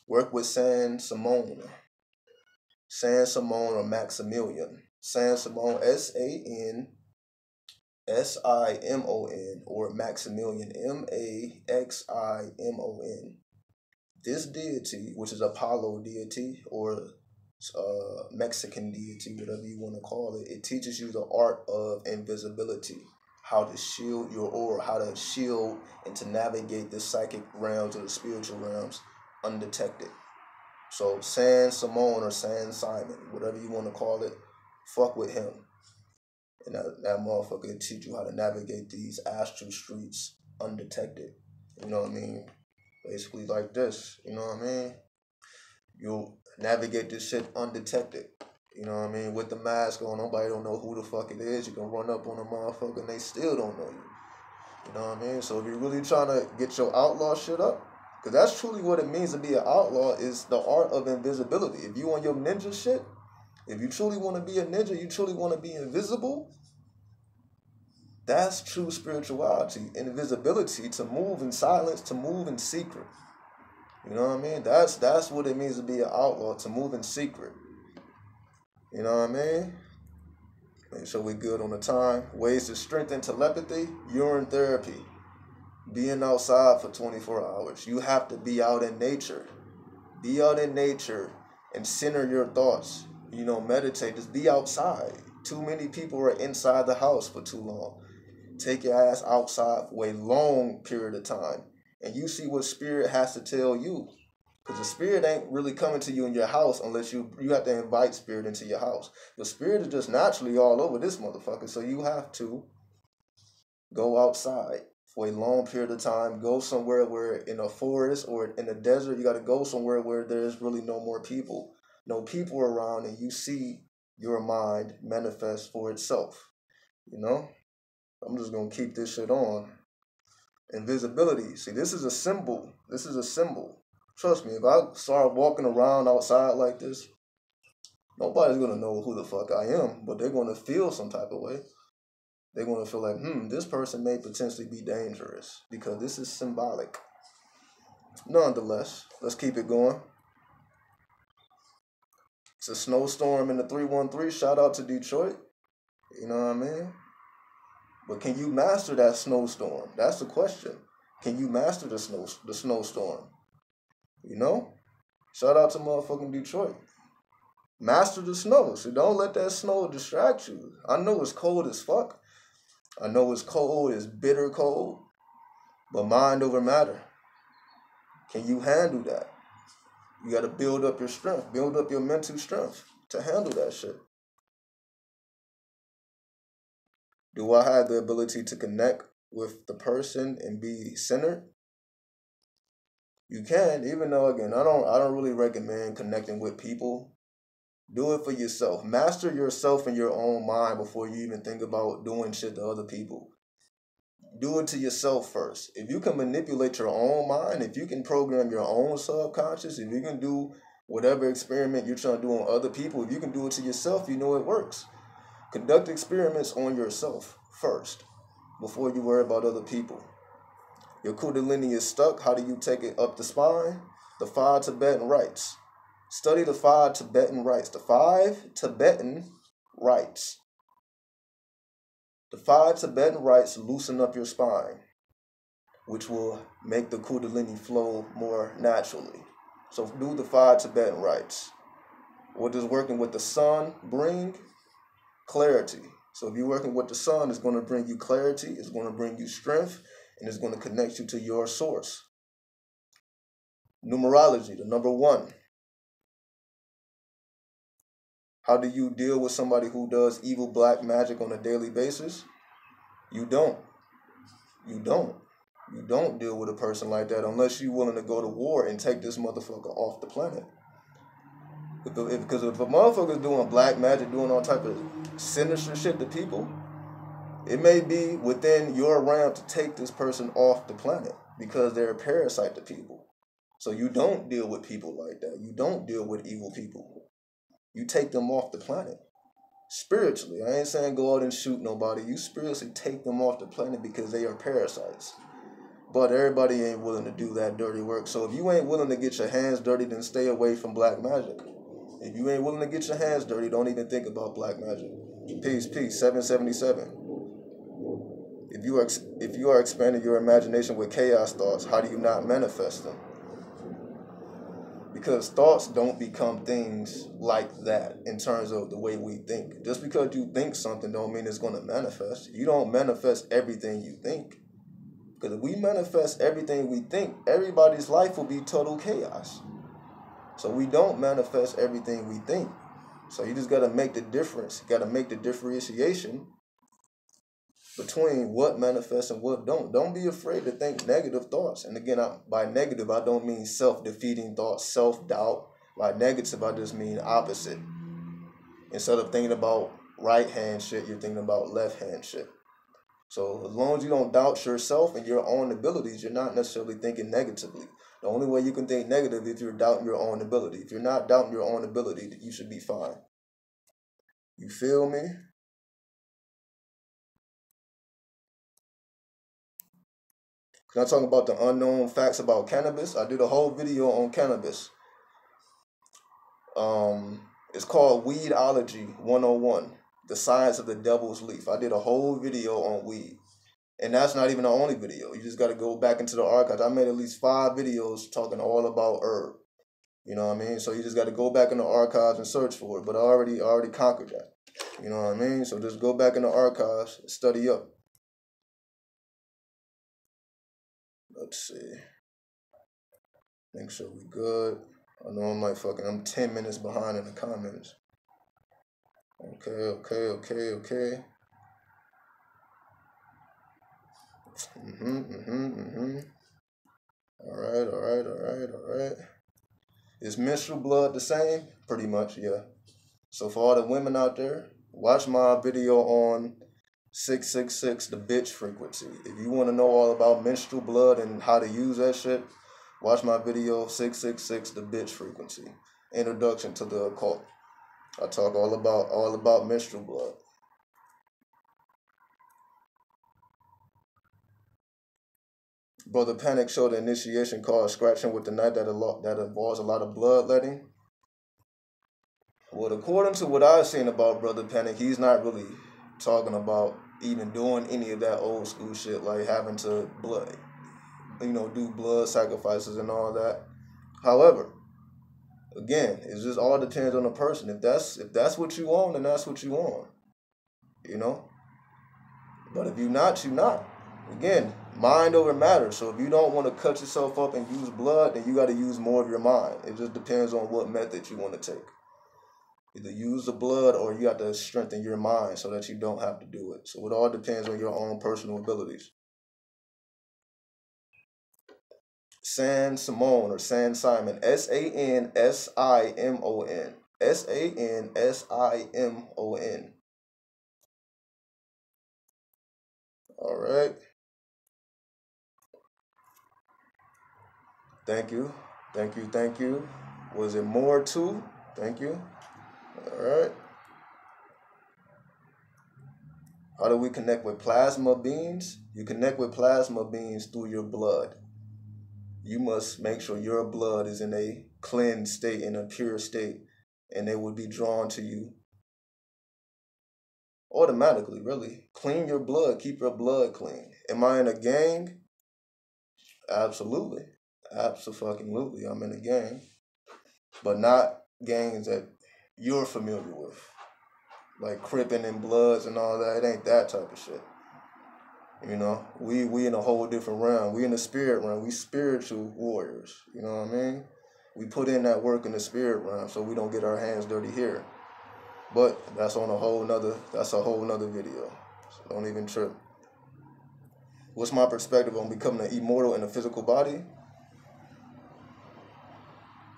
Work with San Simone or Maximilian. San Simone, SANSIMON, or Maximilian, MAXIMON. This deity, which is Apollo deity or Mexican deity, whatever you want to call it, it teaches you the art of invisibility, how to shield your aura, how to shield and to navigate the psychic realms or the spiritual realms undetected. So San Simon or San Simon, whatever you want to call it, fuck with him. And that motherfucker can teach you how to navigate these astral streets undetected. You know what I mean? Basically like this. You know what I mean? You'll navigate this shit undetected. You know what I mean? With the mask on, nobody don't know who the fuck it is. You can run up on a motherfucker and they still don't know you. You know what I mean? So if you're really trying to get your outlaw shit up, Because that's truly what it means to be an outlaw, is the art of invisibility. If you on your ninja shit, if you truly want to be a ninja, you truly want to be invisible, that's true spirituality. Invisibility, to move in silence, to move in secret. You know what I mean? That's what it means to be an outlaw, to move in secret. You know what I mean? Make sure we good on the time. Ways to strengthen telepathy, urine therapy. Being outside for 24 hours. You have to be out in nature. Be out in nature and center your thoughts. You know, meditate. Just be outside. Too many people are inside the house for too long. Take your ass outside for a long period of time. And you see what spirit has to tell you. Because the spirit ain't really coming to you in your house unless you have to invite spirit into your house. The spirit is just naturally all over this motherfucker. So you have to go outside for a long period of time. Go somewhere where in a forest or in a desert, you got to go somewhere where there's really no more people. No people around, and you see your mind manifest for itself. You know? I'm just going to keep this shit on. Invisibility. See, this is a symbol. This is a symbol. Trust me, if I start walking around outside like this, nobody's going to know who the fuck I am, but they're going to feel some type of way. They're going to feel like, this person may potentially be dangerous because this is symbolic. Nonetheless, let's keep it going. It's a snowstorm in the 313. Shout out to Detroit. You know what I mean? But can you master that snowstorm? That's the question. Can you master the snowstorm? You know? Shout out to motherfucking Detroit. Master the snow. So don't let that snow distract you. I know it's cold as fuck. I know it's cold, it's bitter cold. But mind over matter. Can you handle that? You got to build up your strength. Build up your mental strength to handle that shit. Do I have the ability to connect with the person and be centered? You can, even though, again, I don't really recommend connecting with people. Do it for yourself. Master yourself in your own mind before you even think about doing shit to other people. Do it to yourself first. If you can manipulate your own mind, if you can program your own subconscious, if you can do whatever experiment you're trying to do on other people, if you can do it to yourself, you know it works. Conduct experiments on yourself first before you worry about other people. Your kundalini is stuck. How do you take it up the spine? The 5 Tibetan rites. Study the 5 Tibetan rites. The 5 Tibetan rites. The 5 Tibetan rites loosen up your spine, which will make the kundalini flow more naturally. So do the 5 Tibetan rites. What does working with the sun bring? Clarity. So if you're working with the sun, it's going to bring you clarity, it's going to bring you strength, and it's going to connect you to your source. Numerology, the number 1. How do you deal with somebody who does evil black magic on a daily basis? You don't. You don't. You don't deal with a person like that unless you're willing to go to war and take this motherfucker off the planet. Because if a motherfucker's doing black magic, doing all type of sinister shit to people, it may be within your realm to take this person off the planet because they're a parasite to people. So you don't deal with people like that. You don't deal with evil people. You take them off the planet. Spiritually, I ain't saying go out and shoot nobody. You spiritually take them off the planet because they are parasites. But everybody ain't willing to do that dirty work. So if you ain't willing to get your hands dirty, then stay away from black magic. If you ain't willing to get your hands dirty, don't even think about black magic. Peace, 777. If you are expanding your imagination with chaos thoughts, how do you not manifest them? Because thoughts don't become things like that in terms of the way we think. Just because you think something don't mean it's going to manifest. You don't manifest everything you think. Because if we manifest everything we think, everybody's life will be total chaos. So we don't manifest everything we think. So you just got to make the difference. You got to make the differentiation between what manifests and what don't. Don't be afraid to think negative thoughts. And again, by negative, I don't mean self-defeating thoughts, self-doubt. By negative, I just mean opposite. Instead of thinking about right-hand shit, you're thinking about left-hand shit. So as long as you don't doubt yourself and your own abilities, you're not necessarily thinking negatively. The only way you can think negatively is if you're doubting your own ability. If you're not doubting your own ability, you should be fine. You feel me? Can I talk about the unknown facts about cannabis? I did a whole video on cannabis. It's called Weedology 101, the science of the devil's leaf. I did a whole video on weed. And that's not even the only video. You just got to go back into the archives. I made at least 5 videos talking all about herb. You know what I mean? So you just got to go back in the archives and search for it. But I already conquered that. You know what I mean? So just go back in the archives, study up. Let's see. Make sure we good. I know I'm 10 minutes behind in the comments. Okay. All right. Is menstrual blood the same? Pretty much, yeah. So for all the women out there, watch my video on 666, the bitch frequency. If you want to know all about menstrual blood and how to use that shit, watch my video 666, the bitch frequency. Introduction to the occult. I talk all about menstrual blood. Brother Panic showed an initiation called scratching with the knife that involves a lot of bloodletting. Well, according to what I've seen about Brother Panic, he's not really talking about even doing any of that old school shit like having to do blood sacrifices and all that. However, again, it just all depends on the person. If that's what you want, then that's what you want. You know? But if you're not, you're not. Again, mind over matter. So if you don't want to cut yourself up and use blood, then you got to use more of your mind. It just depends on what method you want to take. Either use the blood or you have to strengthen your mind so that you don't have to do it. So it all depends on your own personal abilities. San Simon or San Simon. SANSIMON. SANSIMON. All right. Thank you. Was it more too? Thank you. All right. How do we connect with plasma beings? You connect with plasma beings through your blood. You must make sure your blood is in a cleansed state, in a pure state, and they will be drawn to you automatically, really. Clean your blood. Keep your blood clean. Am I in a gang? Absolutely. Absolutely. I'm in a gang. But not gangs that you're familiar with. Like Crippin' and Bloods and all that. It ain't that type of shit. You know, we in a whole different realm. We in the spirit realm. We spiritual warriors. You know what I mean? We put in that work in the spirit realm so we don't get our hands dirty here. But that's a whole nother video. So don't even trip. What's my perspective on becoming an immortal in a physical body?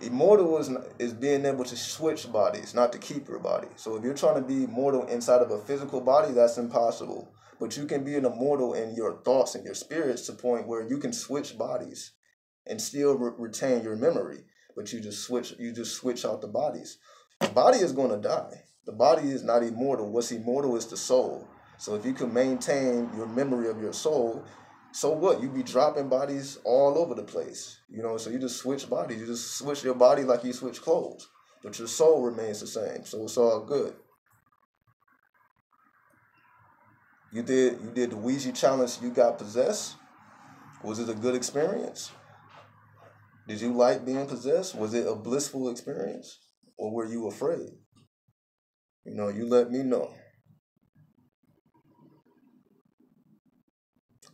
Immortal is being able to switch bodies, not to keep your body. So if you're trying to be immortal inside of a physical body, that's impossible. But you can be an immortal in your thoughts and your spirits to the point where you can switch bodies and still retain your memory. But you just switch out the bodies. The body is going to die. The body is not immortal. What's immortal is the soul. So if you can maintain your memory of your soul, so what? You be dropping bodies all over the place. You know, so you just switch bodies. You just switch your body like you switch clothes. But your soul remains the same. So it's all good. You did the Ouija challenge, you got possessed? Was it a good experience? Did you like being possessed? Was it a blissful experience? Or were you afraid? You know, you let me know.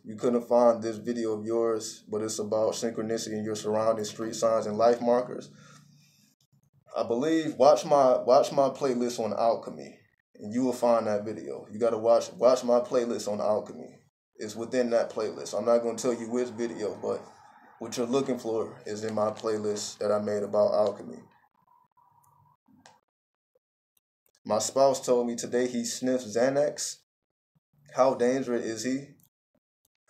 You couldn't find this video of yours, but it's about synchronicity in your surroundings, street signs, and life markers. I believe, watch my playlist on alchemy, and you will find that video. You gotta watch my playlist on alchemy. It's within that playlist. I'm not gonna tell you which video, but what you're looking for is in my playlist that I made about alchemy. My spouse told me today he sniffs Xanax. How dangerous is he?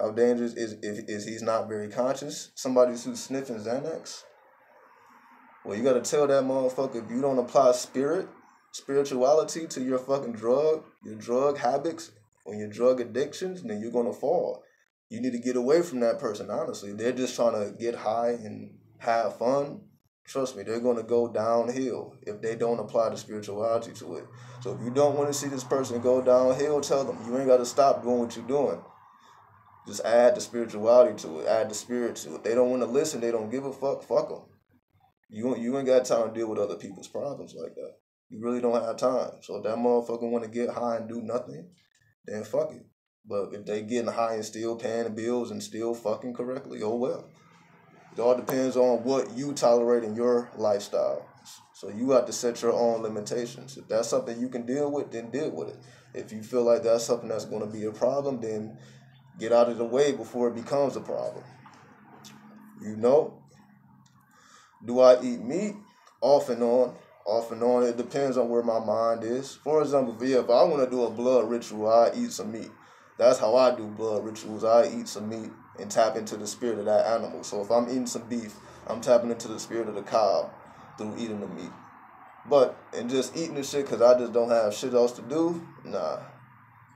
How dangerous is he's not very conscious? Somebody who's sniffing Xanax? Well, you gotta tell that motherfucker, if you don't apply spirituality to your fucking your drug habits, or your drug addictions, then you're gonna fall. You need to get away from that person, honestly. They're just trying to get high and have fun. Trust me, they're gonna go downhill if they don't apply the spirituality to it. So if you don't want to see this person go downhill, tell them you ain't gotta stop doing what you're doing. Just add the spirituality to it, add the spirit to it. They don't want to listen, they don't give a fuck, fuck them. You ain't got time to deal with other people's problems like that. You really don't have time. So if that motherfucker want to get high and do nothing, then fuck it. But if they getting high and still paying the bills and still fucking correctly, oh well. It all depends on what you tolerate in your lifestyle. So you have to set your own limitations. If that's something you can deal with, then deal with it. If you feel like that's something that's going to be a problem, then get out of the way before it becomes a problem. You know? Do I eat meat? Off and on. Off and on. It depends on where my mind is. For example, if I want to do a blood ritual, I eat some meat. That's how I do blood rituals. I eat some meat and tap into the spirit of that animal. So if I'm eating some beef, I'm tapping into the spirit of the cow through eating the meat. But, and just eating the shit because I just don't have shit else to do, nah.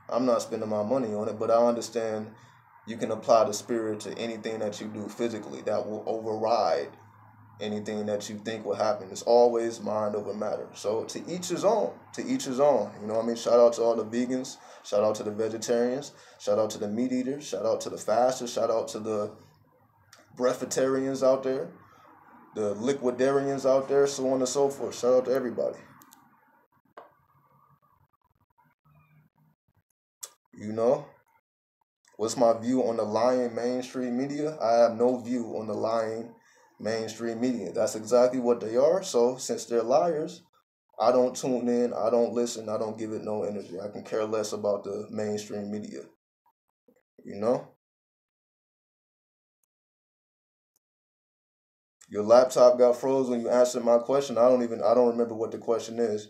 I'm not spending my money on it, but I understand you can apply the spirit to anything that you do physically that will override anything that you think will happen. It's always mind over matter. So to each his own. To each his own. You know what I mean? Shout out to all the vegans. Shout out to the vegetarians. Shout out to the meat eaters. Shout out to the fasters. Shout out to the breatharians out there. The liquidarians out there. So on and so forth. Shout out to everybody. You know? What's my view on the lying mainstream media? I have no view on the lying mainstream media. That's exactly what they are. So since they're liars, I don't tune in, I don't listen, I don't give it no energy. I can care less about the mainstream media. You know? Your laptop got froze when you answered my question. I don't remember what the question is.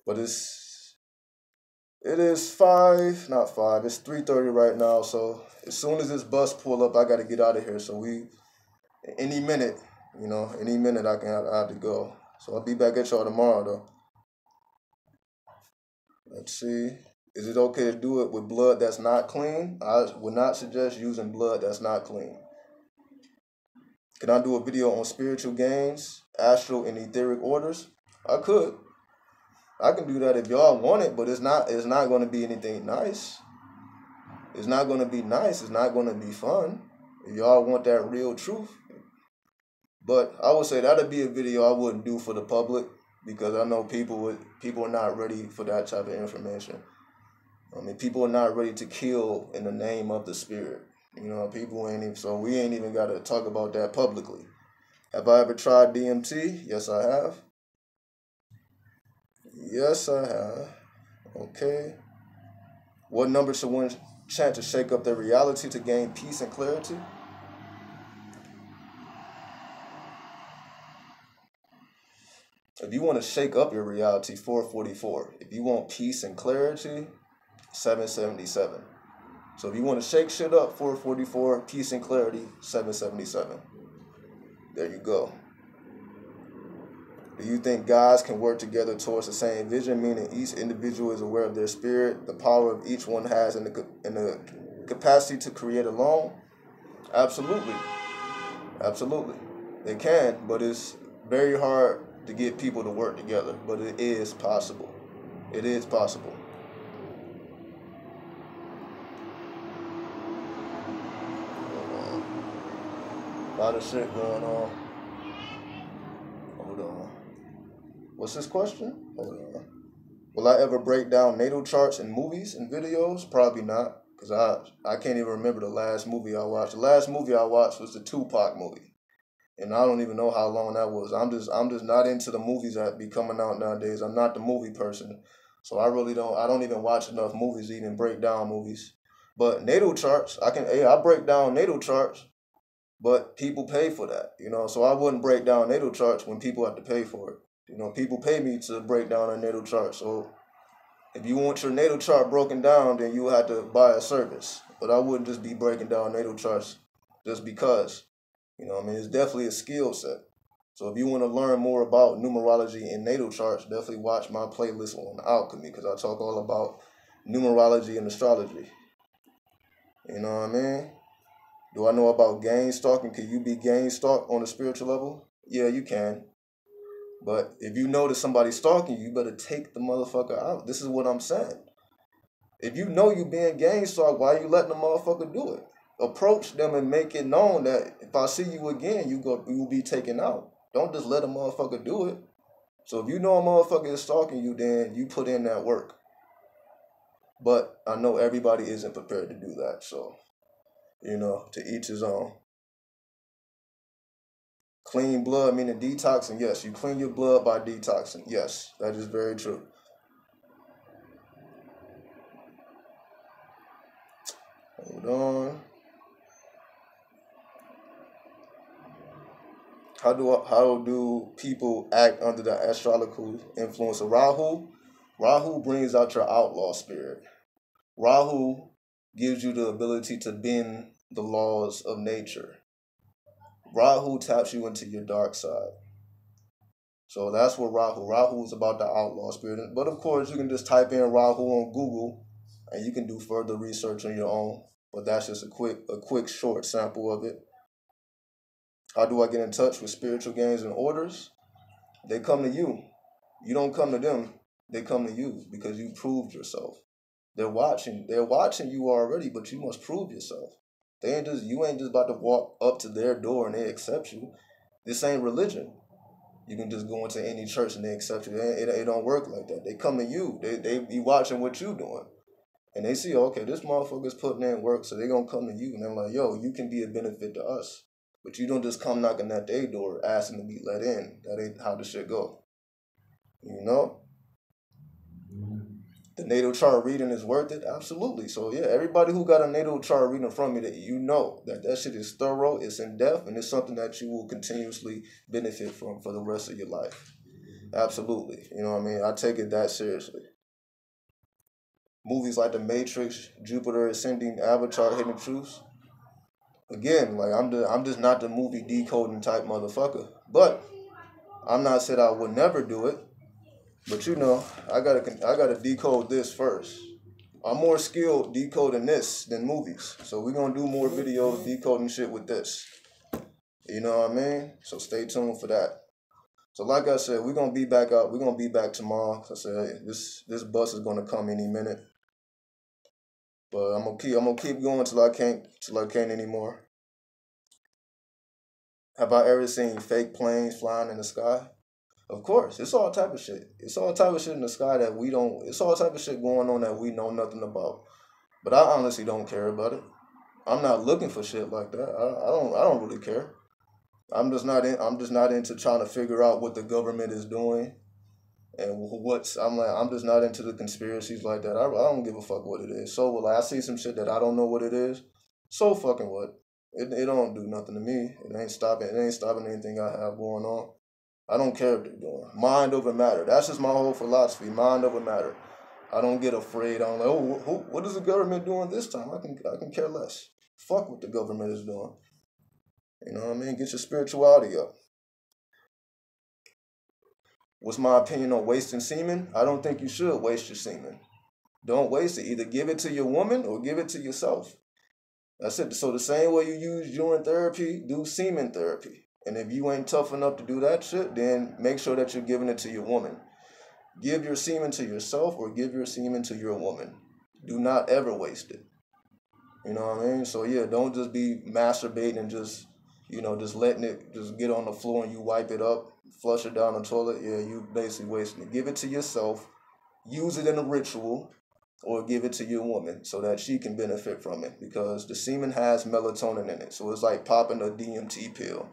But it is 5, it's 3:30 right now. So as soon as this bus pull up, I got to get out of here. So any minute I have to go. So I'll be back at y'all tomorrow though. Let's see. Is it okay to do it with blood that's not clean? I would not suggest using blood that's not clean. Can I do a video on spiritual games, astral and etheric orders? I could. I can do that if y'all want it, but it's not going to be anything nice. It's not going to be nice. It's not going to be fun. If y'all want that real truth. But I would say that'd be a video I wouldn't do for the public because I know people are not ready for that type of information. I mean, people are not ready to kill in the name of the spirit. You know, people ain't even, so we ain't even got to talk about that publicly. Have I ever tried DMT? Yes, I have. Yes, I have. Okay. What number should one chant to shake up their reality to gain peace and clarity? If you want to shake up your reality, 444. If you want peace and clarity, 777. So if you want to shake shit up, 444, peace and clarity, 777. There you go. Do you think gods can work together towards the same vision, meaning each individual is aware of their spirit, the power of each one has, and the capacity to create alone? Absolutely. Absolutely. They can, but it's very hard to get people to work together, but it is possible. It is possible. A lot of shit going on. Hold on. What's this question? Hold on. Will I ever break down natal charts in movies and videos? Probably not, because I can't even remember the last movie I watched. The last movie I watched was the Tupac movie, and I don't even know how long that was. I'm just not into the movies that be coming out nowadays. I'm not the movie person, so I don't even watch enough movies to even break down movies. But natal charts, I break down natal charts. But people pay for that, you know, so I wouldn't break down natal charts when people have to pay for it. You know, people pay me to break down a natal chart, so If you want your natal chart broken down, then you have to buy a service. But I wouldn't just be breaking down natal charts just because. You know what I mean? It's definitely a skill set. So if you want to learn more about numerology and natal charts, definitely watch my playlist on alchemy because I talk all about numerology and astrology. You know what I mean? Do I know about gang stalking? Can you be gang stalked on a spiritual level? Yeah, you can. But if you notice somebody stalking you, you better take the motherfucker out. This is what I'm saying. If you know you being gang stalked, why are you letting the motherfucker do it? Approach them and make it known that if I see you again, you will be taken out. Don't just let a motherfucker do it. So if you know a motherfucker is stalking you, then you put in that work. But I know everybody isn't prepared to do that. So, to each his own. Clean blood meaning detoxing. Yes, you clean your blood by detoxing. Yes, that is very true. Hold on. How do people act under the astrological influence of Rahu? Rahu brings out your outlaw spirit. Rahu gives you the ability to bend the laws of nature. Rahu taps you into your dark side. So that's what Rahu is about the outlaw spirit. But of course, you can just type in Rahu on Google and you can do further research on your own. But that's just a quick short sample of it. How do I get in touch with spiritual gangs and orders? They come to you. You don't come to them. They come to you because you proved yourself. They're watching you already, but you must prove yourself. You ain't just about to walk up to their door and they accept you. This ain't religion. You can just go into any church and they accept you. It don't work like that. They come to you. They be watching what you doing. And they see, okay, this motherfucker's putting in work, so they gonna come to you and they're like, yo, you can be a benefit to us. But you don't just come knocking at their door asking to be let in. That ain't how the shit go. You know? The natal chart reading is worth it? Absolutely. So yeah, everybody who got a natal chart reading from me, that you know that shit is thorough, it's in depth, and it's something that you will continuously benefit from for the rest of your life. Absolutely. You know what I mean? I take it that seriously. Movies like The Matrix, Jupiter Ascending, Avatar, Hidden Truths. Again, like I'm just not the movie decoding type motherfucker. But I'm not said I would never do it. But I gotta decode this first. I'm more skilled decoding this than movies. So we're gonna do more videos decoding shit with this. You know what I mean? So stay tuned for that. So like I said, we're gonna be back out. We're gonna be back tomorrow. I said, hey, this bus is gonna come any minute. But I'm gonna keep going till I can't anymore. Have I ever seen fake planes flying in the sky? Of course, it's all type of shit. It's all type of shit in the sky that we don't. It's all type of shit going on that we know nothing about. But I honestly don't care about it. I'm not looking for shit like that. I don't really care. I'm just not in. I'm just not into trying to figure out what the government is doing and what's. I'm just not into the conspiracies like that. I don't give a fuck what it is. So I see some shit that I don't know what it is. So fucking what? It don't do nothing to me. It ain't stopping. It ain't stopping anything I have going on. I don't care what they're doing. Mind over matter. That's just my whole philosophy. Mind over matter. I don't get afraid. I'm like, oh, what is the government doing this time? I can care less. Fuck what the government is doing. You know what I mean? Get your spirituality up. What's my opinion on wasting semen? I don't think you should waste your semen. Don't waste it. Either give it to your woman or give it to yourself. That's it. So the same way you use urine therapy, do semen therapy. And if you ain't tough enough to do that shit, then make sure that you're giving it to your woman. Give your semen to yourself or give your semen to your woman. Do not ever waste it. You know what I mean? So yeah, don't just be masturbating and just letting it just get on the floor and you wipe it up, flush it down the toilet. Yeah, you basically wasting it. Give it to yourself. Use it in a ritual or give it to your woman so that she can benefit from it because the semen has melatonin in it. So it's like popping a DMT pill.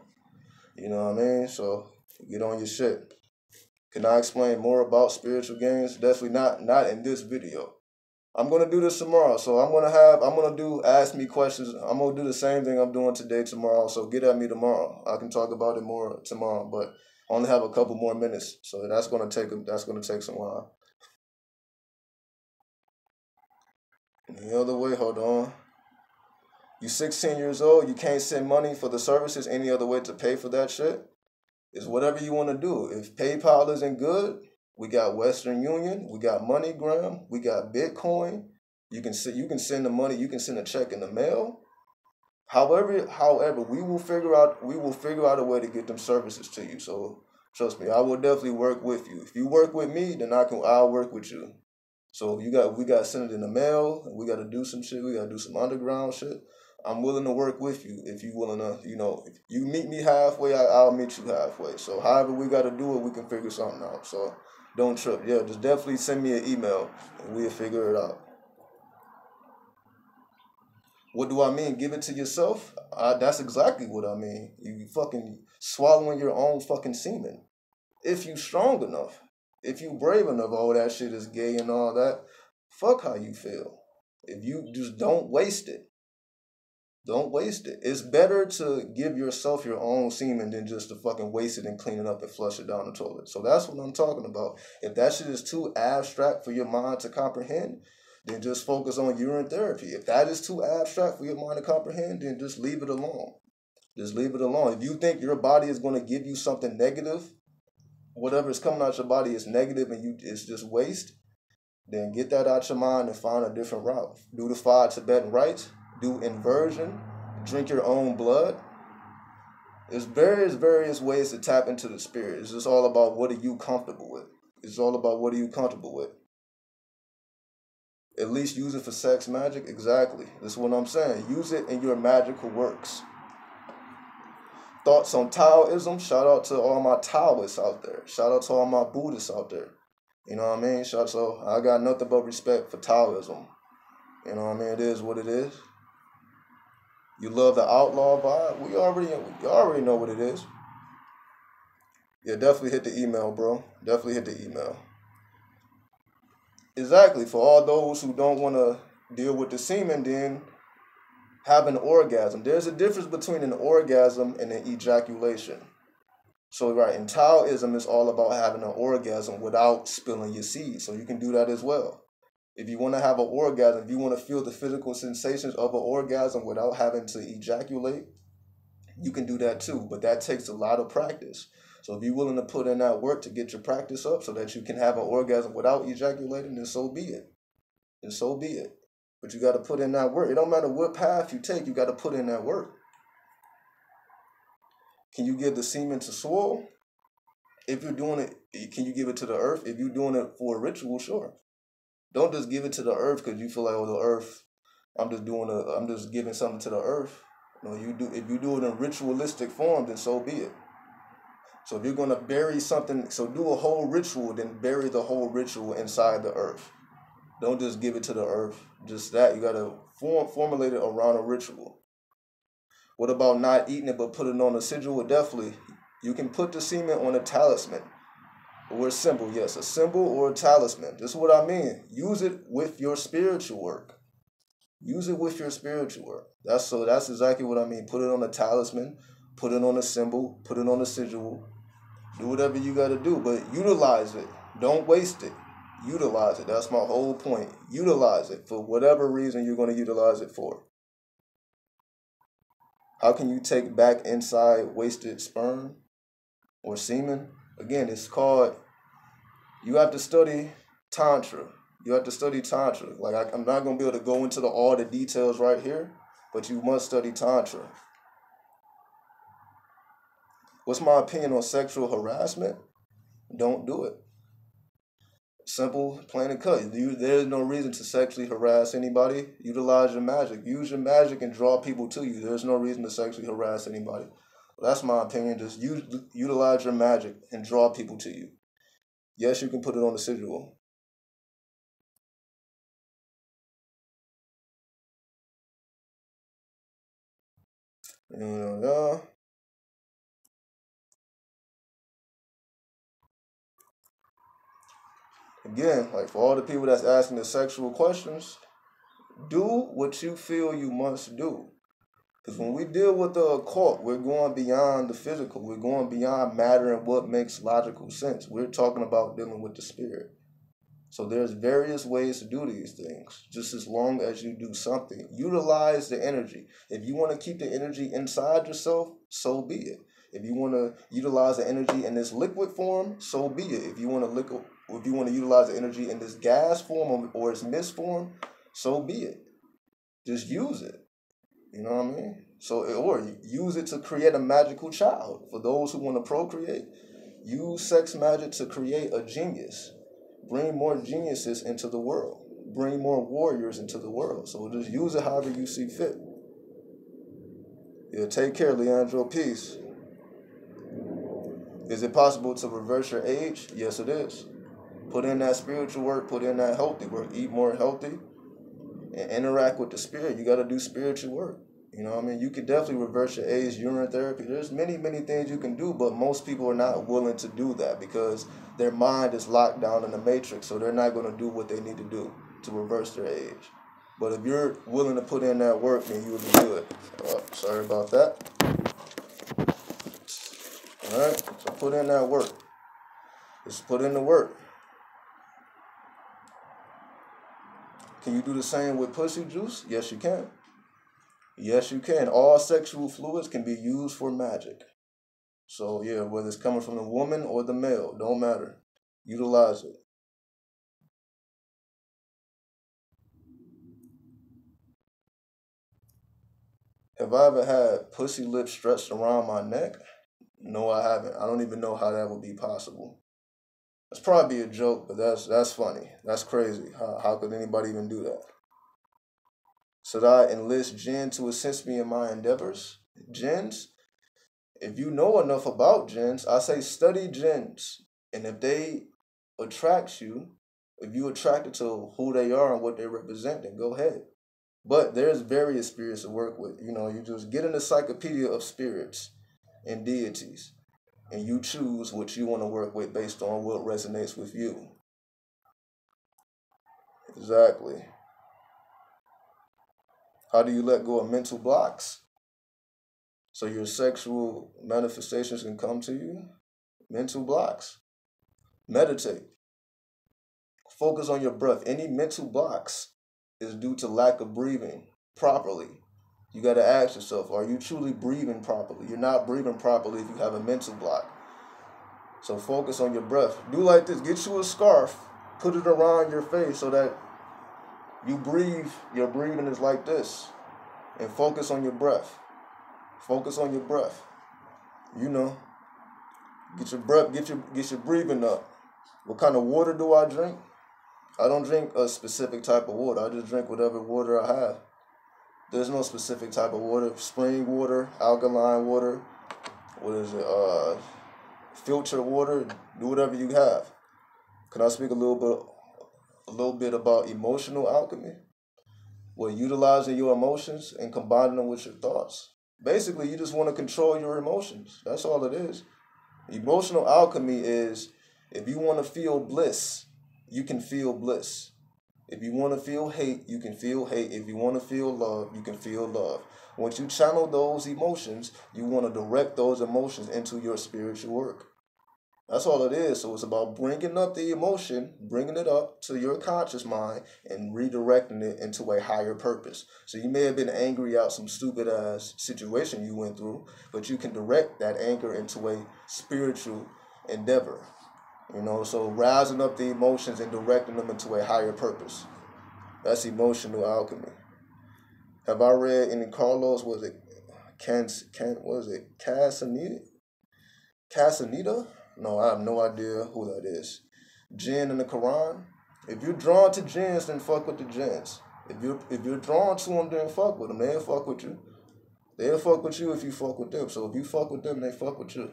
You know what I mean? So get on your shit. Can I explain more about spiritual games? Definitely not in this video. I'm gonna do this tomorrow. So I'm gonna do ask me questions. I'm gonna do the same thing I'm doing today tomorrow. So get at me tomorrow. I can talk about it more tomorrow, but I only have a couple more minutes. So that's gonna take some while. The other way, hold on. You 16 years old, you can't send money for the services, any other way to pay for that shit? It's whatever you want to do. If PayPal isn't good, we got Western Union, we got MoneyGram, we got Bitcoin. You can send the money, you can send a check in the mail. However, we will figure out a way to get them services to you. So trust me, I will definitely work with you. If you work with me, then I'll work with you. So we got to send it in the mail. We got to do some shit. We got to do some underground shit. I'm willing to work with you if you willing to, if you meet me halfway, I'll meet you halfway. So however we got to do it, we can figure something out. So don't trip. Yeah, just definitely send me an email and we'll figure it out. What do I mean? Give it to yourself? That's exactly what I mean. You fucking swallowing your own fucking semen. If you strong enough. If you brave enough, all that shit is gay and all that. Fuck how you feel. If you just don't waste it. Don't waste it. It's better to give yourself your own semen than just to fucking waste it and clean it up and flush it down the toilet. So that's what I'm talking about. If that shit is too abstract for your mind to comprehend, then just focus on urine therapy. If that is too abstract for your mind to comprehend, then just leave it alone. Just leave it alone. If you think your body is going to give you something negative, whatever is coming out your body is negative and it's just waste, then get that out your mind and find a different route. Do the 5 Tibetan rites. Do inversion, drink your own blood. There's various ways to tap into the spirit. It's just all about what are you comfortable with. It's all about what are you comfortable with. At least use it for sex magic. Exactly. That's what I'm saying. Use it in your magical works. Thoughts on Taoism. Shout out to all my Taoists out there. Shout out to all my Buddhists out there. You know what I mean? So I got nothing but respect for Taoism. You know what I mean? It is what it is. You love the outlaw vibe? You already know what it is. Yeah, definitely hit the email, bro. Definitely hit the email. Exactly. For all those who don't want to deal with the semen, then have an orgasm. There's a difference between an orgasm and an ejaculation. So, right, in Taoism, it's all about having an orgasm without spilling your seed. So you can do that as well. If you want to have an orgasm, if you want to feel the physical sensations of an orgasm without having to ejaculate, you can do that too. But that takes a lot of practice. So if you're willing to put in that work to get your practice up so that you can have an orgasm without ejaculating, then so be it. Then so be it. But you got to put in that work. It don't matter what path you take, you got to put in that work. Can you give the semen to soil? If you're doing it, can you give it to the earth? If you're doing it for a ritual, sure. Don't just give it to the earth because you feel like, oh, the earth, I'm just giving something to the earth. No, if you do it in ritualistic form, then so be it. So if you're gonna bury something, so do a whole ritual, then bury the whole ritual inside the earth. Don't just give it to the earth. Just that. You gotta formulate it around a ritual. What about not eating it but put it on a sigil? Definitely. You can put the semen on a talisman. Or a symbol, yes, a symbol or a talisman. This is what I mean. Use it with your spiritual work. Use it with your spiritual work. That's exactly what I mean. Put it on a talisman, put it on a symbol, put it on a sigil. Do whatever you gotta do, but utilize it. Don't waste it. Utilize it. That's my whole point. Utilize it for whatever reason you're gonna utilize it for. How can you take back inside wasted sperm or semen? Again, it's called, you have to study Tantra. You have to study Tantra. Like, I'm not going to be able to go into all the details right here, but you must study Tantra. What's my opinion on sexual harassment? Don't do it. Simple, plain and cut. There's no reason to sexually harass anybody. Utilize your magic. Use your magic and draw people to you. There's no reason to sexually harass anybody. That's my opinion. Just utilize your magic and draw people to you. Yes, you can put it on the sigil. Again, like for all the people that's asking the sexual questions, do what you feel you must do. Because when we deal with the occult, we're going beyond the physical. We're going beyond matter and what makes logical sense. We're talking about dealing with the spirit. So there's various ways to do these things, just as long as you do something. Utilize the energy. If you want to keep the energy inside yourself, so be it. If you want to utilize the energy in this liquid form, so be it. If you want to utilize the energy in this gas form or its mist form, so be it. Just use it. You know what I mean? So, or use it to create a magical child. For those who want to procreate, use sex magic to create a genius. Bring more geniuses into the world. Bring more warriors into the world. So just use it however you see fit. Yeah, take care, Leandro. Peace. Is it possible to reverse your age? Yes, it is. Put in that spiritual work. Put in that healthy work. Eat more healthy. And interact with the spirit. You got to do spiritual work. You know what I mean? You can definitely reverse your age, urine therapy. There's many, many things you can do, but most people are not willing to do that because their mind is locked down in the matrix, so they're not going to do what they need to do to reverse their age. But if you're willing to put in that work, then you will be good. Sorry about that. All right, so put in that work. Just put in the work. Can you do the same with pussy juice? Yes, you can. Yes, you can. All sexual fluids can be used for magic. So, yeah, whether it's coming from the woman or the male, don't matter. Utilize it. Have I ever had pussy lips stretched around my neck? No, I haven't. I don't even know how that would be possible. That's probably a joke, but that's funny. That's crazy. How could anybody even do that? Should I enlist jinn to assist me in my endeavors? Jinns? If you know enough about jinns, I say study jinns. And if they attract you, if you attracted to who they are and what they represent, then go ahead. But there's various spirits to work with. You know, you just get an encyclopedia of spirits and deities, and you choose what you want to work with based on what resonates with you. Exactly. How do you let go of mental blocks so your sexual manifestations can come to you? Mental blocks. Meditate. Focus on your breath. Any mental blocks is due to lack of breathing properly. You got to ask yourself, are you truly breathing properly? You're not breathing properly if you have a mental block. So focus on your breath. Do like this. Get you a scarf. Put it around your face so that you breathe. Your breathing is like this. And focus on your breath. Focus on your breath. You know. Get your breath. Get your breathing up. What kind of water do I drink? I don't drink a specific type of water. I just drink whatever water I have. There's no specific type of water. Spring water, alkaline water, what is it? Filtered water. Do whatever you have. Can I speak a little bit about emotional alchemy? Well, utilizing your emotions and combining them with your thoughts. Basically, you just want to control your emotions. That's all it is. Emotional alchemy is if you want to feel bliss, you can feel bliss. If you want to feel hate, you can feel hate. If you want to feel love, you can feel love. Once you channel those emotions, you want to direct those emotions into your spiritual work. That's all it is. So it's about bringing up the emotion, bringing it up to your conscious mind, and redirecting it into a higher purpose. So you may have been angry out some stupid ass situation you went through, but you can direct that anger into a spiritual endeavor. You know, so rising up the emotions and directing them into a higher purpose. That's emotional alchemy. Have I read any Carlos? Was it Castaneda? No, I have no idea who that is. Jinn in the Quran. If you're drawn to jinns, then fuck with the jinns. If you're drawn to them, then fuck with them. They'll fuck with you. They'll fuck with you if you fuck with them. So if you fuck with them, they fuck with you.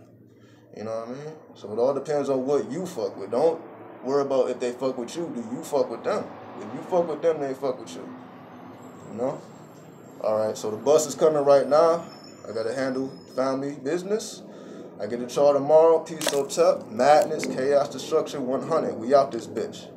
You know what I mean? So it all depends on what you fuck with. Don't worry about if they fuck with you. Do you fuck with them? If you fuck with them, they fuck with you. You know? All right, so the bus is coming right now. I got to handle family business. I get a chart tomorrow. Peace, Hotep, Madness, Chaos, Destruction, 100. We out this bitch.